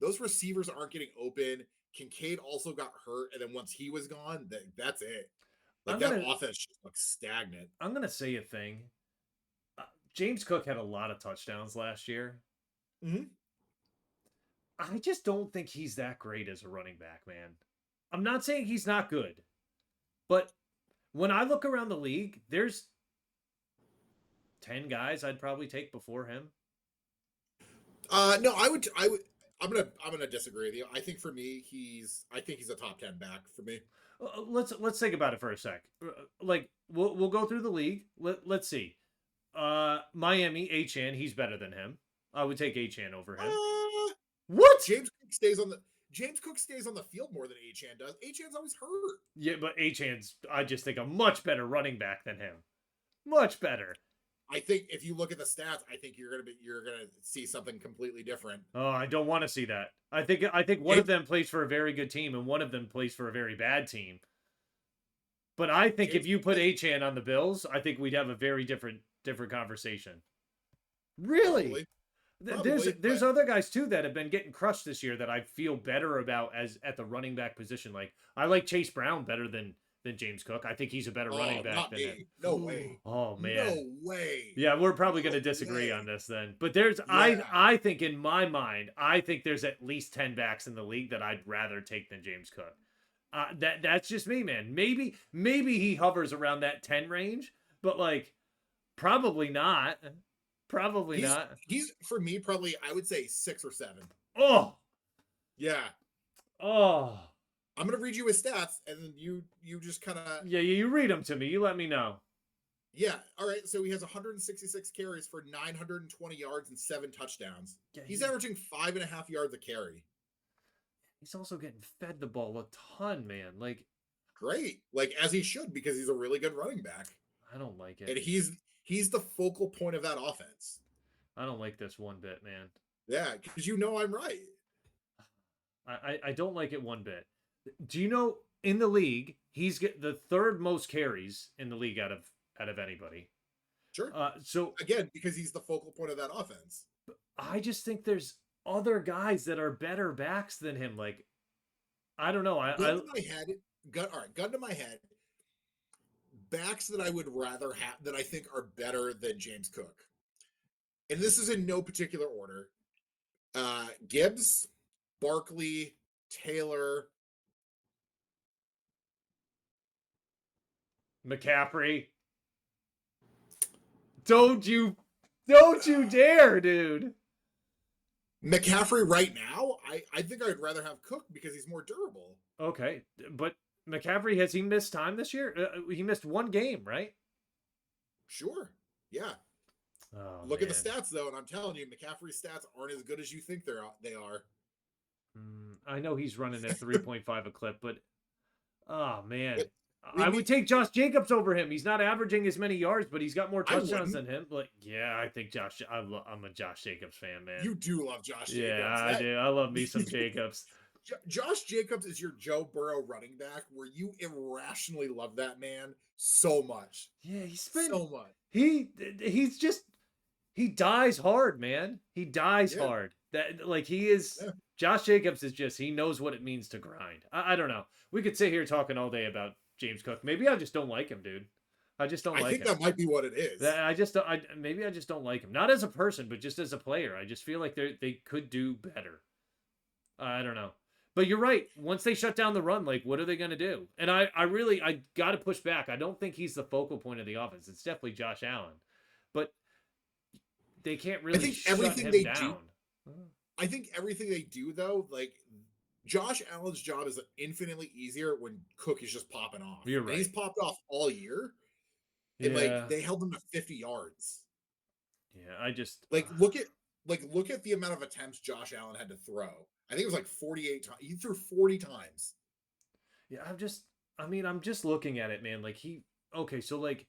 those receivers aren't getting open. Kincaid also got hurt, and then once he was gone, that's it. Like I'm that gonna offense just looks stagnant. I'm gonna say a thing. Uh, James Cook had a lot of touchdowns last year. Mm-hmm. I just don't think he's that great as a running back, man. I'm not saying he's not good, but when I look around the league, there's 10 guys I'd probably take before him. No, I'm gonna disagree with you. I think for me, I think he's a top 10 back for me. Let's think about it for a sec. Like we'll go through the league. Let's see. Miami, Achan, he's better than him. I would take Achan over him. Uh, What? James Cook stays on the field more than Achan does. Achan's always hurt. Yeah, but Achan's, I just think, a much better running back than him. Much better. I think if you look at the stats, I think you're gonna see something completely different. Oh, I don't want to see that. I think one of them plays for a very good team and one of them plays for a very bad team. But I think if James, you put Achan on the Bills, I think we'd have a very different conversation. Really? probably, There's but other guys too that have been getting crushed this year that I feel better about as at the running back position. Like I like Chase Brown better than James Cook. I think he's a better running back not than him. me. No way. Oh man. No way. Yeah, we're probably going No to disagree way. on this then. But there's Yeah. I think in my mind, I think there's at least 10 backs in the league that I'd rather take than James Cook. That's just me, man. Maybe he hovers around that 10 range, but like probably not. Probably He's not. he's for me probably I would say 6 or 7. Oh. Yeah. Oh. I'm gonna read you his stats, and then you just kind of Yeah, you read them to me. You let me know. yeah. All right. So he has 166 carries for 920 yards and 7 touchdowns. Yeah, He's averaging 5.5 yards a carry. he's also getting fed the ball a ton, man. Like, Great, like as he should, because he's a really good running back, I don't like it. and he's the focal point of that offense. I don't like this one bit, man. Yeah, because I'm right. I don't like it one bit. Do you know in the league he's get the third most carries in the league out of anybody. Sure. So Again, because he's the focal point of that offense. I just think there's other guys that are better backs than him. Like I don't know. Gun to my head, gun to my head. Backs that I would rather have that I think are better than James Cook. And this is in no particular order. Gibbs, Barkley, Taylor, McCaffrey. Don't you dare, dude. McCaffrey right now, I think I'd rather have Cook because he's more durable. Okay, but McCaffrey, has he missed time this year? He missed one game, right? Sure. Yeah. Oh, Look man. at the stats though, and I'm telling you, McCaffrey's stats aren't as good as you think they are. I know he's running at 3.5 a clip, but oh man. I would take Josh Jacobs over him. He's not averaging as many yards, but he's got more touchdowns than him. Like, yeah, I think I'm a Josh Jacobs fan, man. You do love Josh Jacobs. Yeah, I do. I love me some Jacobs. Josh Jacobs is your Joe Burrow running back, where you irrationally love that man so much. Yeah, he's been so much. He's just he dies hard, man. He dies hard. That like he is. Yeah. Josh Jacobs is just he knows what it means to grind. I don't know. We could sit here talking all day about James Cook. Maybe I just don't like him, dude. I just don't like him. I think that might be what it is. Maybe I just don't like him. Not as a person, but just as a player. I just feel like they could do better. I don't know. But you're right. Once they shut down the run, like, what are they going to do? And I got to push back. I don't think he's the focal point of the offense. It's definitely Josh Allen. But they can't really shut him down. I think everything they do, though, like, Josh Allen's job is infinitely easier when Cook is just popping off. You're right. And he's popped off all year. And, like, they held him to 50 yards. Yeah, I just... look at the amount of attempts Josh Allen had to throw. I think it was like 48 times. He threw 40 times. Yeah, I'm just looking at it, man. Like so like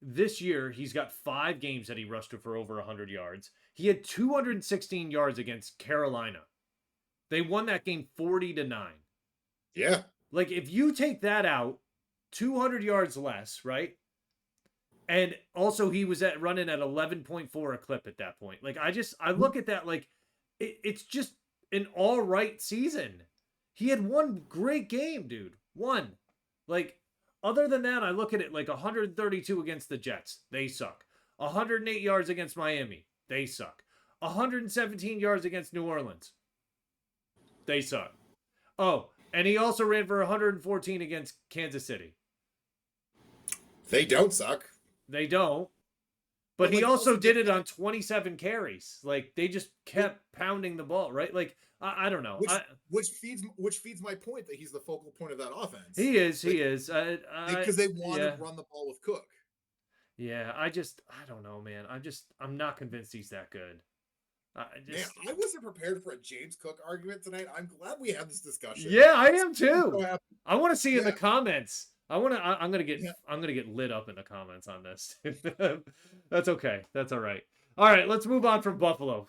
this year he's got 5 games that he rushed for over 100 yards. He had 216 yards against Carolina. They won that game 40-9. Yeah. Like if you take that out, 200 yards less, right? And also he was running at 11.4 a clip at that point. Like I look at that like it's just an all right season. He had one great game, dude. One. Like, other than that, I look at it like 132 against the Jets. They suck. 108 yards against Miami. They suck. 117 yards against New Orleans. They suck. Oh, and he also ran for 114 against Kansas City. They don't suck. They don't. But he also did it on 27 carries. Like they just kept pounding the ball, right? Like I don't know. Which feeds my point that he's the focal point of that offense. He is. Because they want to run the ball with Cook. Yeah, I don't know, man. I'm not convinced he's that good. Man, I wasn't prepared for a James Cook argument tonight. I'm glad we had this discussion. Yeah, I am too. I want to see in the comments. I'm gonna get lit up in the comments on this. That's okay. That's all right. All right, let's move on from Buffalo.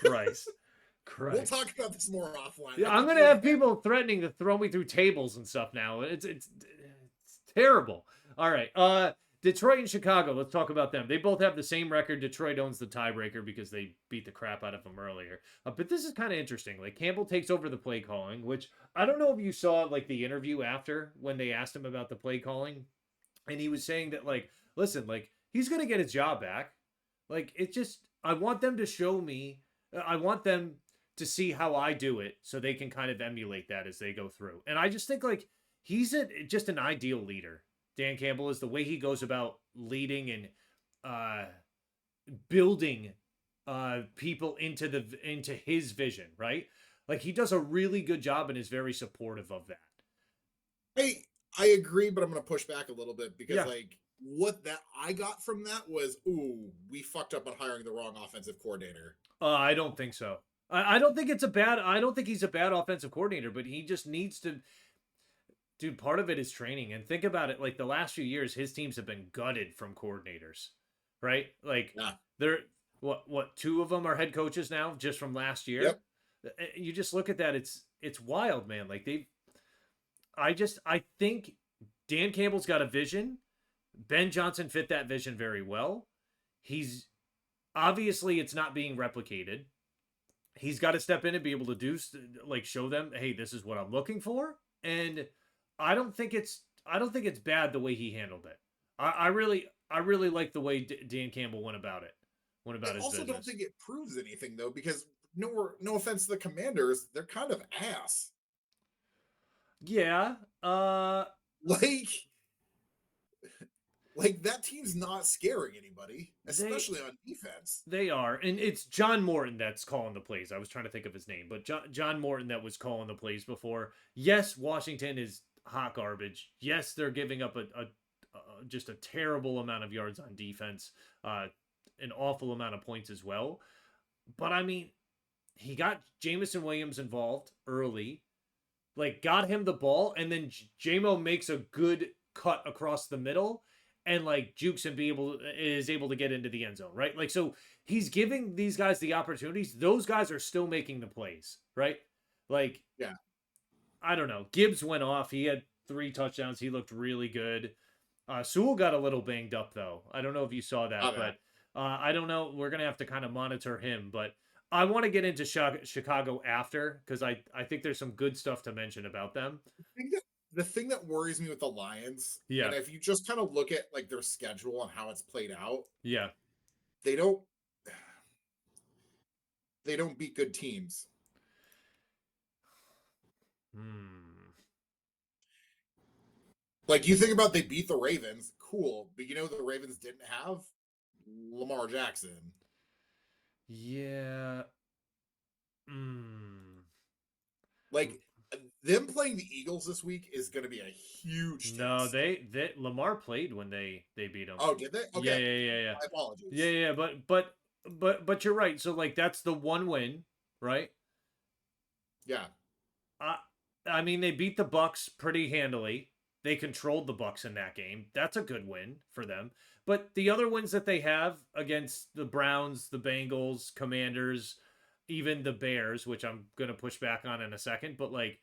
Christ. We'll talk about this more offline. Yeah, I'm gonna have people threatening to throw me through tables and stuff now. It's terrible. All right. Detroit and Chicago. Let's talk about them. They both have the same record. Detroit owns the tiebreaker because they beat the crap out of them earlier. But this is kind of interesting. Like Campbell takes over the play calling, which I don't know if you saw like the interview after when they asked him about the play calling, and he was saying that like, listen, like he's gonna get his job back. Like it's just I want them to show me. I want them to see how I do it so they can kind of emulate that as they go through. And I just think like he's just an ideal leader. Dan Campbell is the way he goes about leading and building people into his vision, right? Like he does a really good job and is very supportive of that. I agree, but I'm going to push back a little bit because like what that I got from that was, ooh, we fucked up on hiring the wrong offensive coordinator. I don't think so. I don't think it's a bad. I don't think he's a bad offensive coordinator, but he just needs to. Dude, part of it is training, and think about it. Like the last few years, his teams have been gutted from coordinators, right? Like Yeah. they're what two of them are head coaches now, just from last year. Yep. You just look at that; it's wild, man. Like they, I think Dan Campbell's got a vision. Ben Johnson fit that vision very well. He's obviously it's not being replicated. He's got to step in and be able to do like show them, hey, this is what I'm looking for. And I don't think it's bad the way he handled it. I really like the way Dan Campbell went about it, went I about his also don't business. think it proves anything though, because no offense to the Commanders, they're kind of ass. Yeah, Like like that team's not scaring anybody, they especially on defense. they are, and it's John Morton that's calling the plays. I was trying to think of his name, but John Morton that was calling the plays before. Yes, Washington is hot garbage. Yes, they're giving up just a terrible amount of yards on defense, an awful amount of points as well. But I mean, he got Jamison Williams involved early, like got him the ball, and then JMO makes a good cut across the middle, and like jukes and is able to get into the end zone, right? Like so he's giving these guys the opportunities. Those guys are still making the plays, right? Like Yeah. I don't know. Gibbs went off. He had 3 touchdowns. He looked really good. Sewell got a little banged up though. I don't know if you saw that, Oh yeah. but I don't know. We're gonna have to kind of monitor him, but I want to get into Chicago after because I think there's some good stuff to mention about them. The thing that worries me with the Lions, and Yeah, if you just kind of look at like their schedule and how it's played out, yeah. they don't they don't beat good teams. Hmm. Like you think about they beat the Ravens, cool, but you know the Ravens didn't have Lamar Jackson. Yeah. Hmm. Like them playing the Eagles this week is going to be a huge No, test. they Lamar played when they beat him. Oh, did they? Yeah, Okay, yeah, yeah, yeah. my Yeah, apologies. yeah, but you're right. So like that's the one win, right? Yeah, I I mean they beat the Bucks pretty handily. They controlled the Bucks in that game. That's a good win for them. But the other wins that they have against the Browns, the Bengals, Commanders, even the Bears, which I'm going to push back on in a second, but like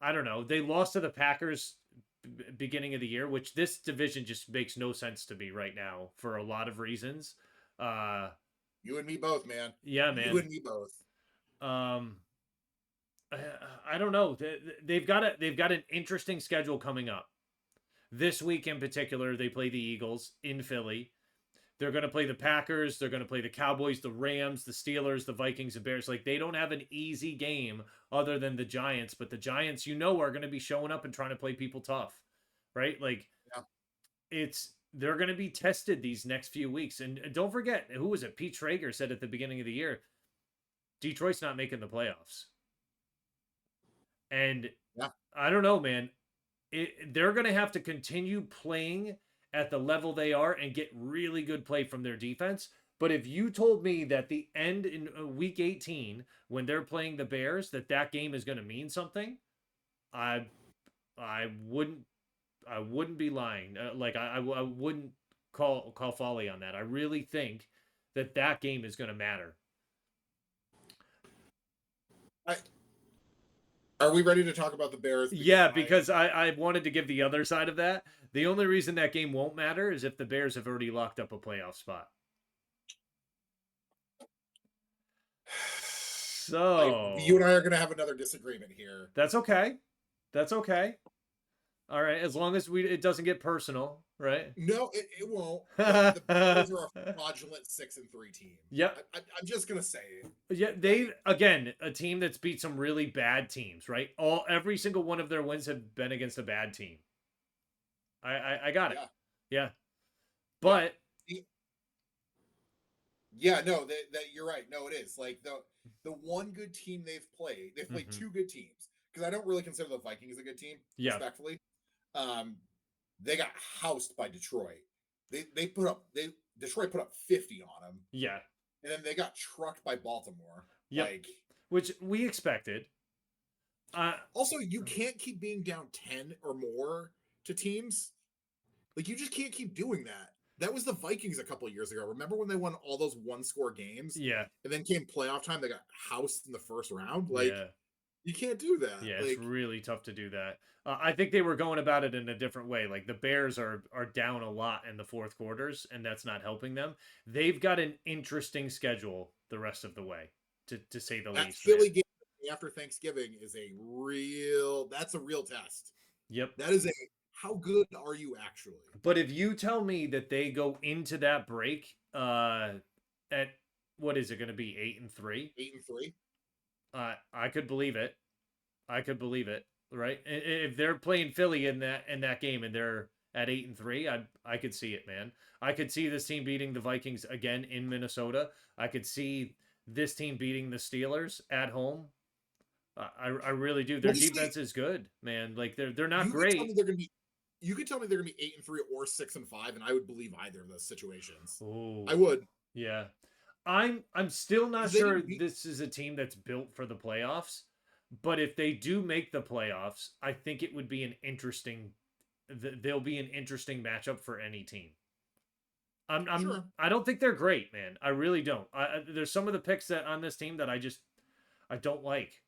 I don't know. They lost to the Packers beginning of the year, which this division just makes no sense to me right now for a lot of reasons. Uh you and me both, man. yeah, You man. and me both. Um I, I don't know. They've got an interesting schedule coming up. This week in particular, they play the Eagles in Philly. They're going to play the Packers. They're going to play the Cowboys, the Rams, the Steelers, the Vikings, and Bears. Like, they don't have an easy game other than the Giants, but the Giants, are going to be showing up and trying to play people tough, right? Like, Yeah, they're going to be tested these next few weeks. And don't forget, who was it? Pete Traeger said at the beginning of the year, Detroit's not making the playoffs. And yeah. I don't know, man. They're going to have to continue playing at the level they are and get really good play from their defense. But if you told me that the end in week 18 when they're playing the Bears that game is going to mean something, I I wouldn't I wouldn't be lying. Like I wouldn't call folly on that. I really think that game is going to matter. I, are we ready to talk about the Bears? Because Yeah, I because I wanted to give the other side of that. The only reason that game won't matter is if the Bears have already locked up a playoff spot. you and So I are going to have another disagreement here. that's okay. That's okay. All right, as long as it doesn't get personal, right? No, it won't. But the Bears are a fraudulent 6-3 team. Yep. I'm just gonna say it. Yeah, Like, they again a team that's beat some really bad teams, right? Every single one of their wins have been against a bad team. I got it. yeah, Yeah, yeah, but yeah. No, that you're right. No, it is like the one good team they've played mhm. two good teams, because I don't really consider the Vikings a good team, Yeah, respectfully. Um, they got housed by Detroit. They put up they Detroit put up 50 on them, yeah. and then they got trucked by Baltimore. Yep. Like, Which we expected. also, you can't keep being down 10 or more to teams. Like, you just can't keep doing that. That was the Vikings a couple years ago. Remember when they won all those one-score games? Yeah. And then came playoff time, they got housed in the first round? Like, Yeah. you can't do that. Yeah, it's Like, really tough to do that. I think they were going about it in a different way. Like the Bears are down a lot in the fourth quarters, and that's not helping them. They've got an interesting schedule the rest of the way, to say the that least, Philly man. game after Thanksgiving is that's a real test. Yep. That is a how good are you actually? But if you tell me that they go into that break at what is it going to be 8-3, 8-3. I could believe it. I could believe it. Right? If they're playing Philly in that game and they're at 8-3, I could see it, man. I could see this team beating the Vikings again in Minnesota. I could see this team beating the Steelers at home. I really do. Their Well, see, defense is good, man. Like they're not you could tell me great. they're gonna be you could tell me they're gonna be 8-3 or 6-5, and I would believe either of those situations. I Oh, would. yeah. I'm still not Because they sure didn't beat this is a team that's built for the playoffs, but if they do make the playoffs, I think it would be an interesting they'll be an interesting matchup for any team. sure. I don't think they're great, man. I really don't. There's some of the picks that on this team that I don't like.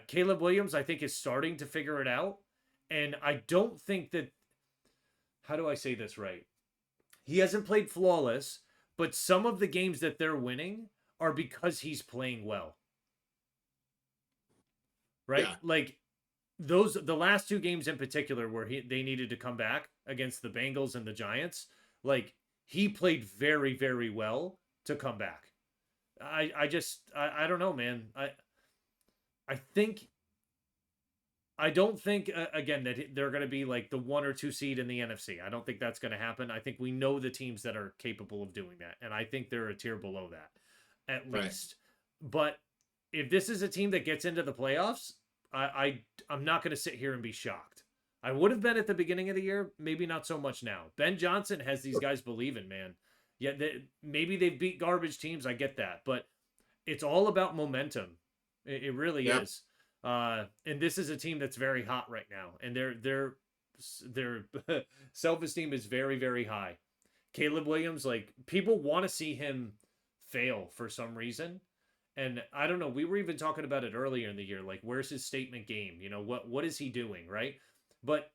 Caleb Williams, I think, is starting to figure it out, and I don't think that. How do I say this right? He hasn't played flawless, but some of the games that they're winning are because he's playing well. Right? Yeah. Like the last two games in particular where they needed to come back against the Bengals and the Giants, like he played very, very well to come back. I don't know, man. I think I don't think again that they're going to be like the 1 or 2 seed in the NFC. I don't think that's going to happen. I think we know the teams that are capable of doing that, and I think they're a tier below that, at Right. least. But if this is a team that gets into the playoffs, I'm not going to sit here and be shocked. I would have been at the beginning of the year, maybe not so much now. Ben Johnson has these guys believing, man. Yeah, maybe they've beat garbage teams. I get that, but it's all about momentum. It really Yeah. is. And this is a team that's very hot right now, and their self-esteem is very, very high. Caleb Williams, like people want to see him fail for some reason, and I don't know. We were even talking about it earlier in the year, like where's his statement game? You know what is he doing, right? But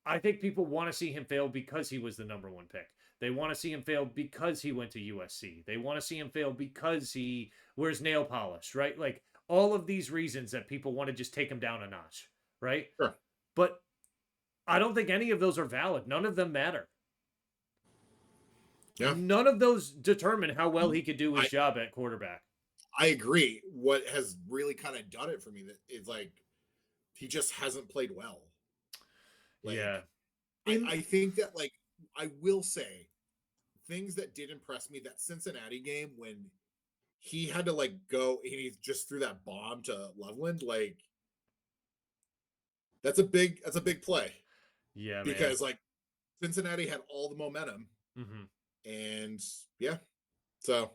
I think people want to see him fail because he was the number one pick. They want to see him fail because he went to USC. They want to see him fail because he wears nail polish, right? Like all of these reasons that people want to just take him down a notch, right? Sure. But I don't think any of those are valid. None of them matter. Yeah. None of those determine how well he could do his I job at quarterback. I agree. What has really kind of done it for me that is like he just hasn't played well. Like Yeah. I think that like I will say things that did impress me that Cincinnati game when he had to like go and he just threw that bomb to Loveland, like that's a big play Yeah, man. because like Cincinnati had all the momentum Hmm. and yeah. So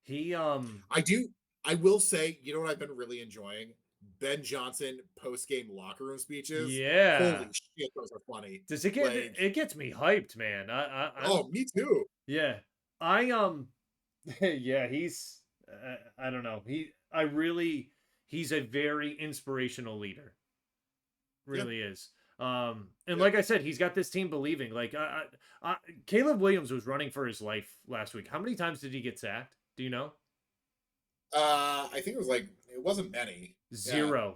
He I will say, you know what I've been really enjoying? Ben Johnson post game locker room speeches. yeah. Holy shit, those are funny. Does it get Like, it gets me hyped, man. I'm oh, me too. yeah. I yeah, he's I don't know. He's a very inspirational leader. Yeah. Really is. And Yeah. like I said, he's got this team believing. Like Caleb Williams was running for his life last week. How many times did he get sacked? Do you know? I think it was like it wasn't many. Yeah.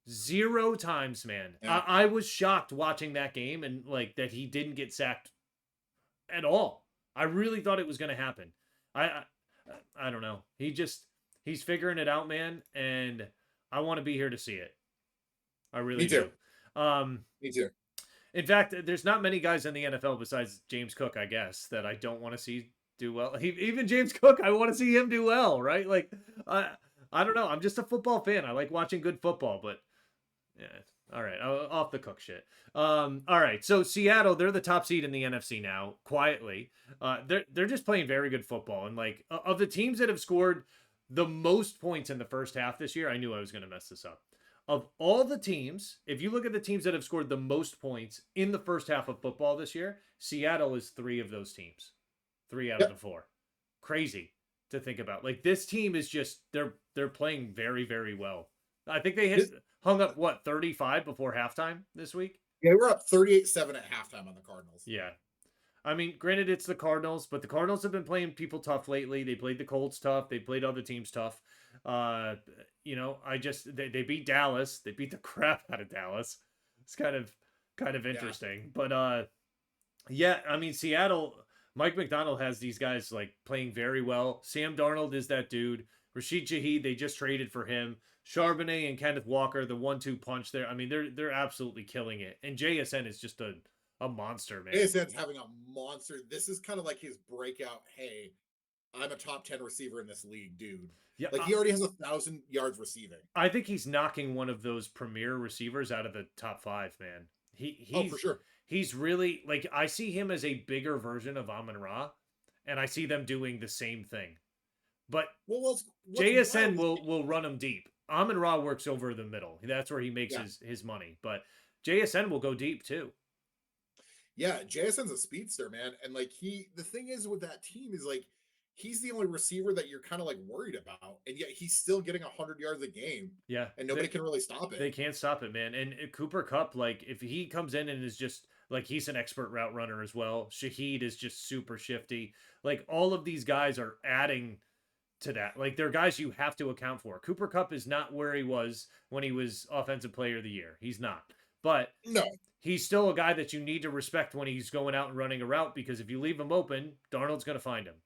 Zero times, man. Yeah. I was shocked watching that game and like that he didn't get sacked at all. I really thought it was going to happen. I, I I don't know. He's figuring it out, man, and I want to be here to see it. I really Me too. do. Me too. In fact, there's not many guys in the NFL besides James Cook, I guess, that I don't want to see do well. Even James Cook, I want to see him do well, right? Like, I don't know. I'm just a football fan. I like watching good football, but yeah. All right, off the Cook shit. All right. So Seattle, they're the top seed in the NFC now, quietly. They're just playing very good football, and like of the teams that have scored the most points in the first half this year. I knew I was going to mess this up. Of all the teams, if you look at the teams that have scored the most points in the first half of football this year, Seattle is three of those teams. Three out of the Yep. four. Crazy to think about. Like this team is just they're playing very, very well. I think they This, hung up what 35 before halftime this week. yeah, we're up 38-7 at halftime on the Cardinals. Yeah, I mean, granted, it's the Cardinals, but the Cardinals have been playing people tough lately. They played the Colts tough. They played other teams tough. Uh, they beat Dallas. They beat the crap out of Dallas. It's kind of Yeah. interesting. But yeah, I mean, Seattle. Mike McDonald has these guys like playing very well. Sam Darnold is that dude. Rashid Shaheed, they just traded for him. Charbonnet and Kenneth Walker, the 1-2 punch there. I mean, they're absolutely killing it. And JSN is just a monster, man. ASN's having a monster. This is kind of like his breakout. Hey, I'm a top 10 receiver in this league, dude. Yeah, Like he already has 1,000 yards receiving. I think he's knocking one of those premier receivers out of the top five, man. Oh, for sure. He's really like I see him as a bigger version of Amon Ra, and I see them doing the same thing. But Well, what's JSN wild will run him deep. Amon Ra works over the middle. That's where he makes yeah. his money. But JSN will go deep too. Yeah, JSN's a speedster, man. And like the thing is with that team is like he's the only receiver that you're kind of like worried about, and yet he's still getting 100 yards a game, Yeah, and nobody can really stop it. they can't stop it, man. And Cooper Cup, like if he comes in and is just like he's an expert route runner as well. Shaheed is just super shifty. Like all of these guys are adding to that. Like they're guys you have to account for. Cooper Cup is not where he was when he was offensive player of the year. He's not. But No, he's still a guy that you need to respect when he's going out and running a route because if you leave him open, Darnold's going to find him.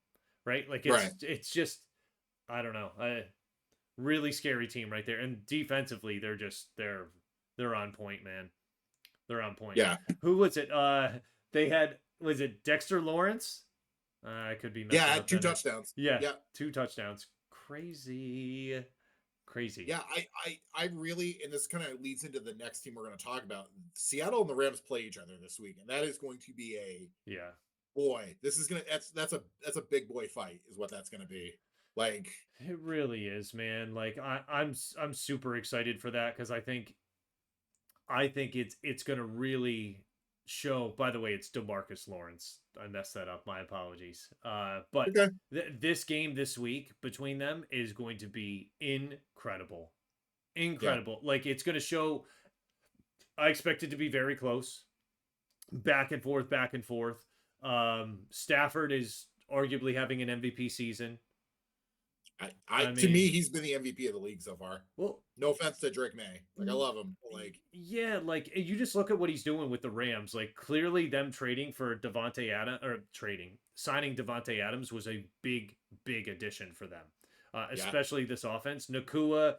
Right? Like right. it's just I don't know. Really scary team right there. And defensively, they're on point, man. They're on point. Yeah. Who was it? They had was it Dexter Lawrence? I could be messing Yeah, up 2 that name. touchdowns. Yeah, Yeah. 2 touchdowns. Crazy, crazy. Yeah, I really, and this kind of leads into the next team we're going to talk about. Seattle and the Rams play each other this week, and that is going to be a Yeah, boy. This is gonna that's a big boy fight, is what that's going to be. Like, it really is, man. Like I'm super excited for that because I think it's gonna really show. By the way, it's Demarcus Lawrence. I messed that up. My apologies. But okay, this game this week between them is going to be incredible, yeah, incredible. Like it's gonna show. I expect it to be very close, back and forth, back and forth. Stafford is arguably having an MVP season. I I to me, mean, he's been the MVP of the league so far. well, No offense to Drake May, like I love him, but like, yeah, like you just look at what he's doing with the Rams. Like clearly, them trading for Devonte Adams or signing Devonte Adams was a big, big addition for them, yeah, especially this offense. Nakua,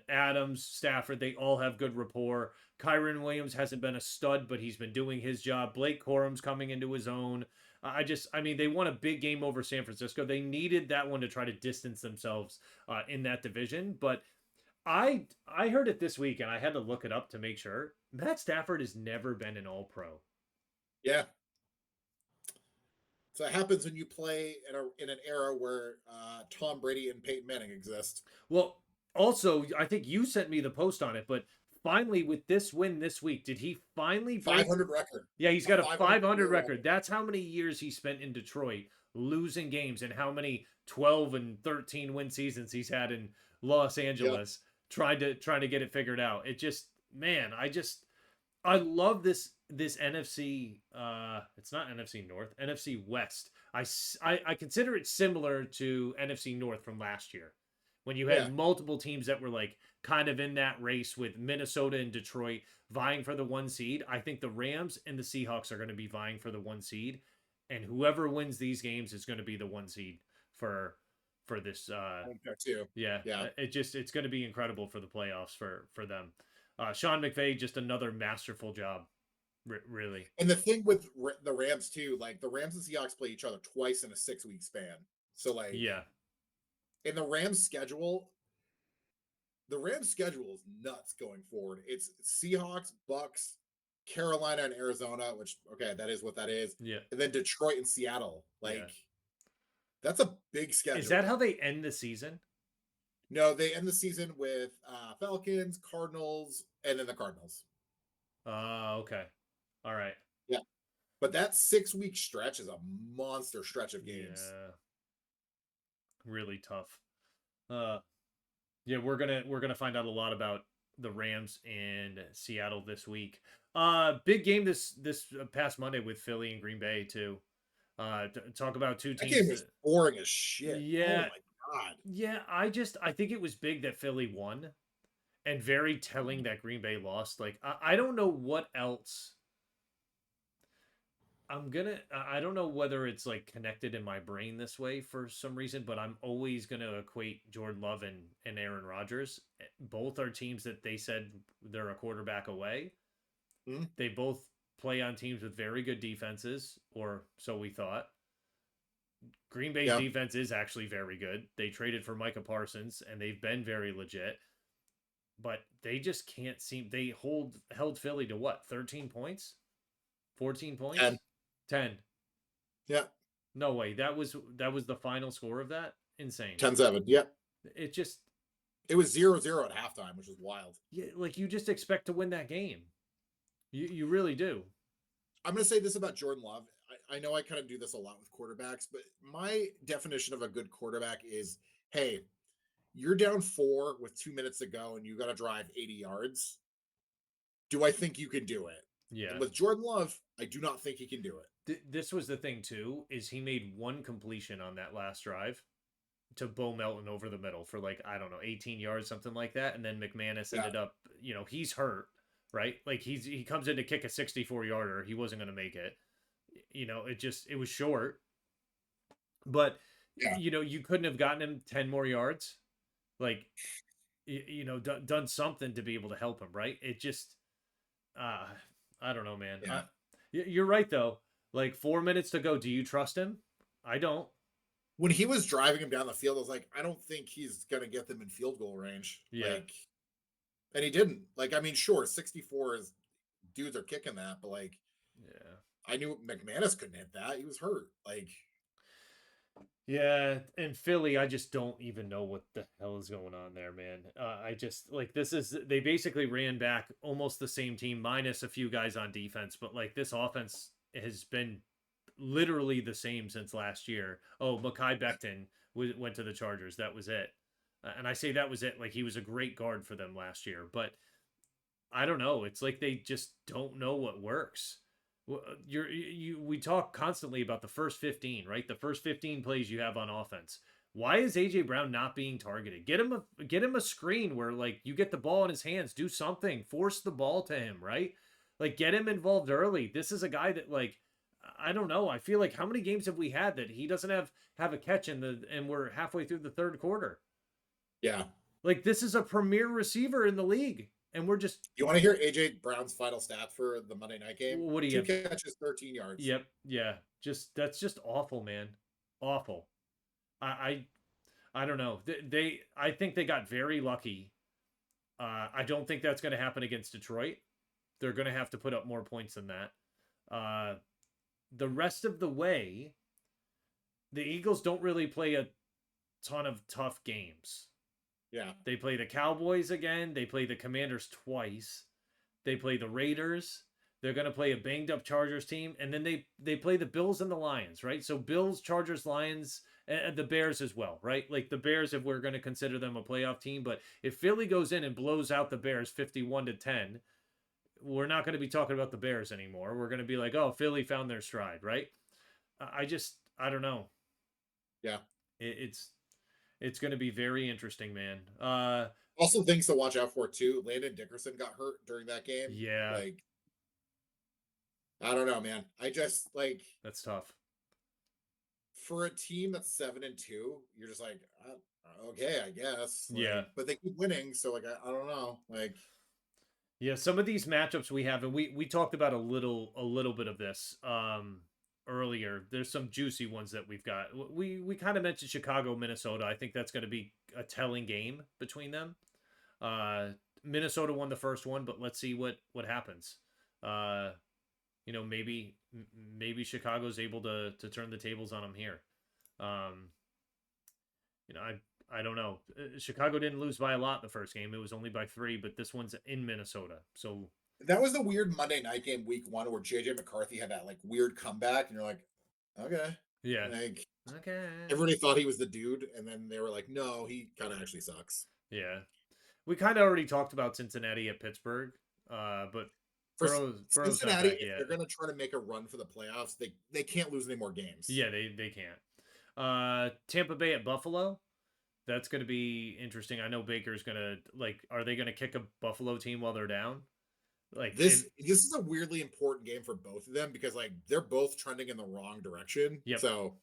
Adams, Stafford, they all have good rapport. Kyron Williams hasn't been a stud, but he's been doing his job. Blake Corum's coming into his own. I mean, they won a big game over San Francisco. They needed that one to try to distance themselves in that division, but I heard it this week and I had to look it up to make sure. Matt Stafford has never been an all pro. yeah. So it happens when you play in an era where Tom Brady and Peyton Manning exist. Well, also, I think you sent me the post on it, but finally with this win this week, did he finally break 500 record. Yeah, he's got a 500 record. record. That's how many years he spent in Detroit losing games and how many 12 and 13 win seasons he's had in Los Angeles trying to get it figured out. It just man, I love this NFC it's not NFC North, NFC West. I consider it similar to NFC North from last year when you had Yeah. multiple teams that were like kind of in that race with Minnesota and Detroit vying for the 1 seed. I think the Rams and the Seahawks are going to be vying for the 1 seed, and whoever wins these games is going to be the 1 seed for this Too. yeah, Yeah. it's going to be incredible for the playoffs for them. Sean McVay just another masterful job, really. And the thing with the Rams too, like the Rams and Seahawks play each other twice in a 6 week span. So like Yeah, in the Rams schedule is nuts going forward. It's Seahawks, Bucks, Carolina, and Arizona, which okay, that is what that is. yeah. And then Detroit and Seattle. Like Yeah. that's a big schedule. Is that how they end the season? No, they end the season with Falcons, Cardinals, and then the Cardinals. Okay. All right. Yeah. But that 6-week stretch is a monster stretch of games. Yeah. Really tough. Uh yeah, we're gonna find out a lot about the Rams and Seattle this week. Big game this past Monday with Philly and Green Bay too. Talk about two That game teams. was boring as shit. Oh Yeah, my god. yeah. I think it was big that Philly won, and very telling that Green Bay lost. Like I don't know what else. I don't know whether it's like connected in my brain this way for some reason, but I'm always gonna equate Jordan Love and Aaron Rodgers. Both are teams that they said they're a quarterback away. Hmm? They both play on teams with very good defenses, or so we thought. Green Bay's Yeah. defense is actually very good. They traded for Micah Parsons and they've been very legit, but they just can't seem they held Philly to what? 13 points? 14 10. points? 10. Yeah. No way. That was the final score of that? Insane. 10-7. Yeah. It just It was 0-0 at halftime, which was wild. yeah, like you just expect to win that game. You really do. I'm going to say this about Jordan Love. I know I kind of do this a lot with quarterbacks, but my definition of a good quarterback is, hey, you're down 4 with 2 minutes to go and you got to drive 80 yards. Do I think you can do it? And Yeah. with Jordan Love, I do not think he can do it. This was the thing too, is he made one completion on that last drive to Bo Melton over the middle for like, I don't know, 18 yards, something like that. And then McManus Yeah. ended up, he's hurt, right? Like he comes in to kick a 64-yarder. He wasn't going to make it. It was short, but Yeah. you couldn't have gotten him 10 more yards. Like, done something to be able to help him, right? It just, uh, I don't know, man. Yeah. You're right though. Like 4 minutes to go. Do you trust him? I don't. When he was driving him down the field, I was like, I don't think he's going to get them in field goal range. Yeah. Like, and he didn't. Like, I mean, sure, 64 is dudes are kicking that, but like, Yeah. I knew McManus couldn't hit that. He was hurt. Like, Yeah, and Philly, I just don't even know what the hell is going on there, man. I just like they basically ran back almost the same team minus a few guys on defense, but like this offense has been literally the same since last year. Oh, Mekhi Becton went to the Chargers. That was it. And I say that was it. Like he was a great guard for them last year, but I don't know. It's like they just don't know what works. We talk constantly about the first 15, right? The first 15 plays you have on offense. Why is AJ Brown not being targeted? Get him a screen where like you get the ball in his hands, do something, force the ball to him, right? Like get him involved early. This is a guy that like I don't know. I feel like how many games have we had that he doesn't have a catch and we're halfway through the third quarter. yeah. Like this is a premier receiver in the league and we're just You want to hear AJ Brown's final stat for the Monday night game? what do you 2 catches, 13 yards. Yep. Yeah. That's just awful, man. Awful. I don't know. I think they got very lucky. I don't think that's going to happen against Detroit. They're going to have to put up more points than that. The rest of the way, the Eagles don't really play a ton of tough games. Yeah. They play the Cowboys again. They play the Commanders twice. They play the Raiders. They're going to play a banged up Chargers team. And then they play the Bills and the Lions, right? So Bills, Chargers, Lions, and the Bears as well, right? Like the Bears, if we're going to consider them a playoff team. But if Philly goes in and blows out the Bears 51-10, we're not going to be talking about the Bears anymore. We're going to be like, oh, Philly found their stride, right? I don't know. Yeah. It's going to be very interesting, man. Also, things to watch out for too. Landon Dickerson got hurt during that game. Yeah. Like, I don't know, man. I just like That's tough. for a team that's 7-2, you're just like, okay, I guess. Like, Yeah. But they keep winning, so like, I don't know. Like, yeah, some of these matchups we have, and we talked about a little bit of this earlier. There's some juicy ones that we've got. We kind of mentioned Chicago, Minnesota. I think that's going to be a telling game between them. Minnesota won the first one, but let's see what happens. Maybe Chicago's able to turn the tables on them here. I don't know. Chicago didn't lose by a lot the first game. It was only by 3, but this one's in Minnesota. So That was the weird Monday night game week 1 where JJ McCarthy had that like weird comeback, and you're like, okay, yeah. like Okay. everybody thought he was the dude, and then they were like, no, he kind of actually sucks. Yeah. We kind of already talked about Cincinnati at Pittsburgh, but For Burrow's not Cincinnati, back if yet. they're going to try to make a run for the playoffs, they can't lose any more games. Yeah, they can't. Tampa Bay at Buffalo. That's going to be interesting. I know Baker's going to like. Are they going to kick a Buffalo team while they're down? Like This is a weirdly important game for both of them because like they're both trending in the wrong direction. Yep. So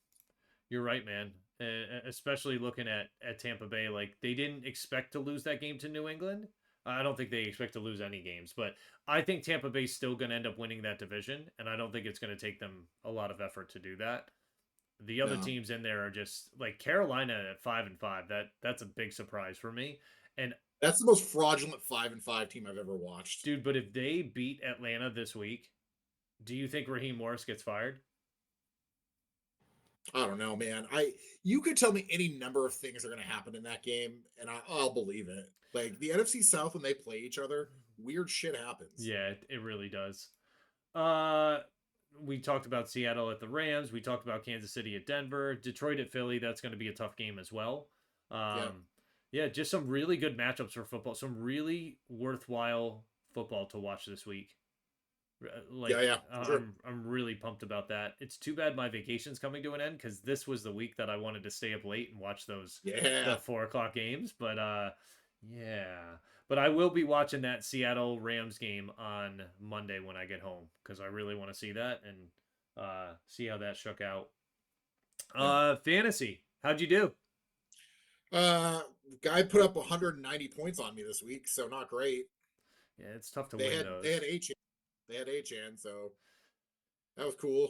you're right, man. Especially looking at Tampa Bay, like they didn't expect to lose that game to New England. I don't think they expect to lose any games, but I think Tampa Bay's still going to end up winning that division, and I don't think it's going to take them a lot of effort to do that. The other no. teams in there are just like Carolina at 5-5. That's a big surprise for me. And that's the most fraudulent 5-5 team I've ever watched. Dude, but if they beat Atlanta this week, do you think Raheem Morris gets fired? I don't know, man. You could tell me any number of things are going to happen in that game, and I'll believe it. Like the NFC South when they play each other, weird shit happens. Yeah, it really does. We talked about Seattle at the Rams. We talked about Kansas City at Denver. Detroit at Philly. That's going to be a tough game as well. Yeah, just some really good matchups for football. Some really worthwhile football to watch this week. Like, sure. I'm really pumped about that. It's too bad my vacation's coming to an end because this was the week that I wanted to stay up late and watch those the 4 o'clock games. But yeah. But I will be watching that Seattle Rams game on Monday when I get home because I really want to see that and see how that shook out. Fantasy, how'd you do? Guy put up 190 points on me this week, so not great. Yeah, it's tough to win those. They had Achan, so that was cool.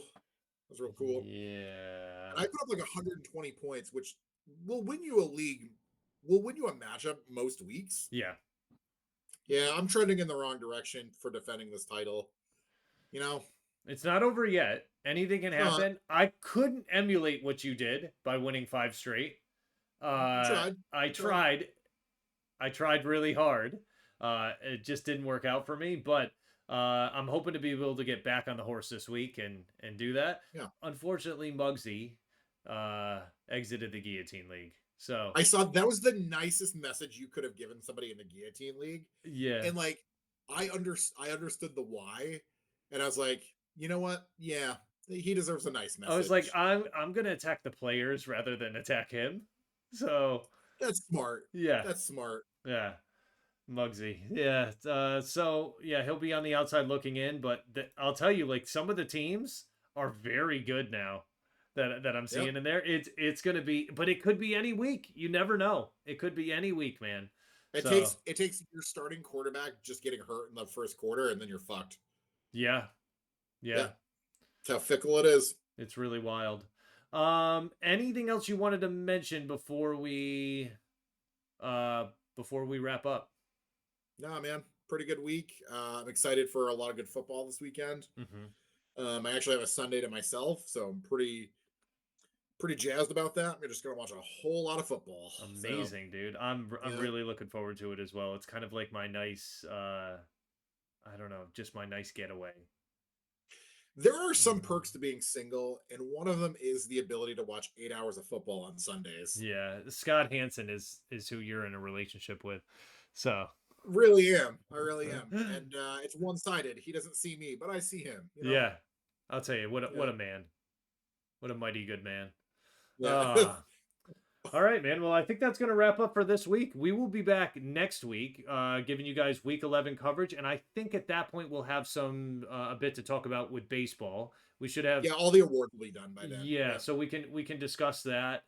That was real cool. Yeah. And I put up like 120 points, which will win you a league, will win you a matchup most weeks. Yeah. Yeah, I'm trending in the wrong direction for defending this title. You know, it's not over yet. Anything can happen. I couldn't emulate what you did by winning 5 straight. I tried really hard. It just didn't work out for me, but I'm hoping to be able to get back on the horse this week and do that. Yeah. Unfortunately, Muggsy exited the Guillotine League. So I saw that was the nicest message you could have given somebody in the Guillotine League. Yeah. And like I understood the why, and I was like, you know what? Yeah, he deserves a nice message. I was like, I'm gonna attack the players rather than attack him. So that's smart. Yeah. That's smart. Yeah. Muggsy. Yeah. So yeah, he'll be on the outside looking in, but I'll tell you, like some of the teams are very good now that I'm seeing in there. It's gonna be, but it could be any week. You never know. It could be any week, man. It takes your starting quarterback just getting hurt in the first quarter, and then you're fucked. Yeah. That's how fickle it is. It's really wild. Anything else you wanted to mention before we wrap up? Nah, man, pretty good week. I'm excited for a lot of good football this weekend. Mm-hmm. I actually have a Sunday to myself, so I'm pretty jazzed about that. I'm just gonna watch a whole lot of football. Amazing, dude. I'm really looking forward to it as well. It's kind of like my nice I don't know, just my nice getaway. There are some perks to being single, and one of them is the ability to watch 8 hours of football on Sundays. Yeah, Scott Hansen is who you're in a relationship with, so really am. I really am, and it's one-sided. He doesn't see me, but I see him. You know? Yeah, I'll tell you what a man, what a mighty good man. Yeah. All right, man. Well, I think that's going to wrap up for this week. We will be back next week, giving you guys Week 11 coverage, and I think at that point we'll have a bit to talk about with baseball. We should have all the awards will be done by then. Yeah, so we can discuss that.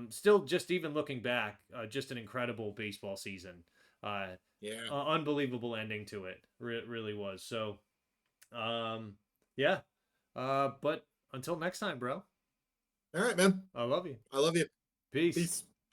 Still, just even looking back, just an incredible baseball season. Unbelievable ending to it. Really was. So, but until next time, bro. All right, man. I love you. I love you. Peace.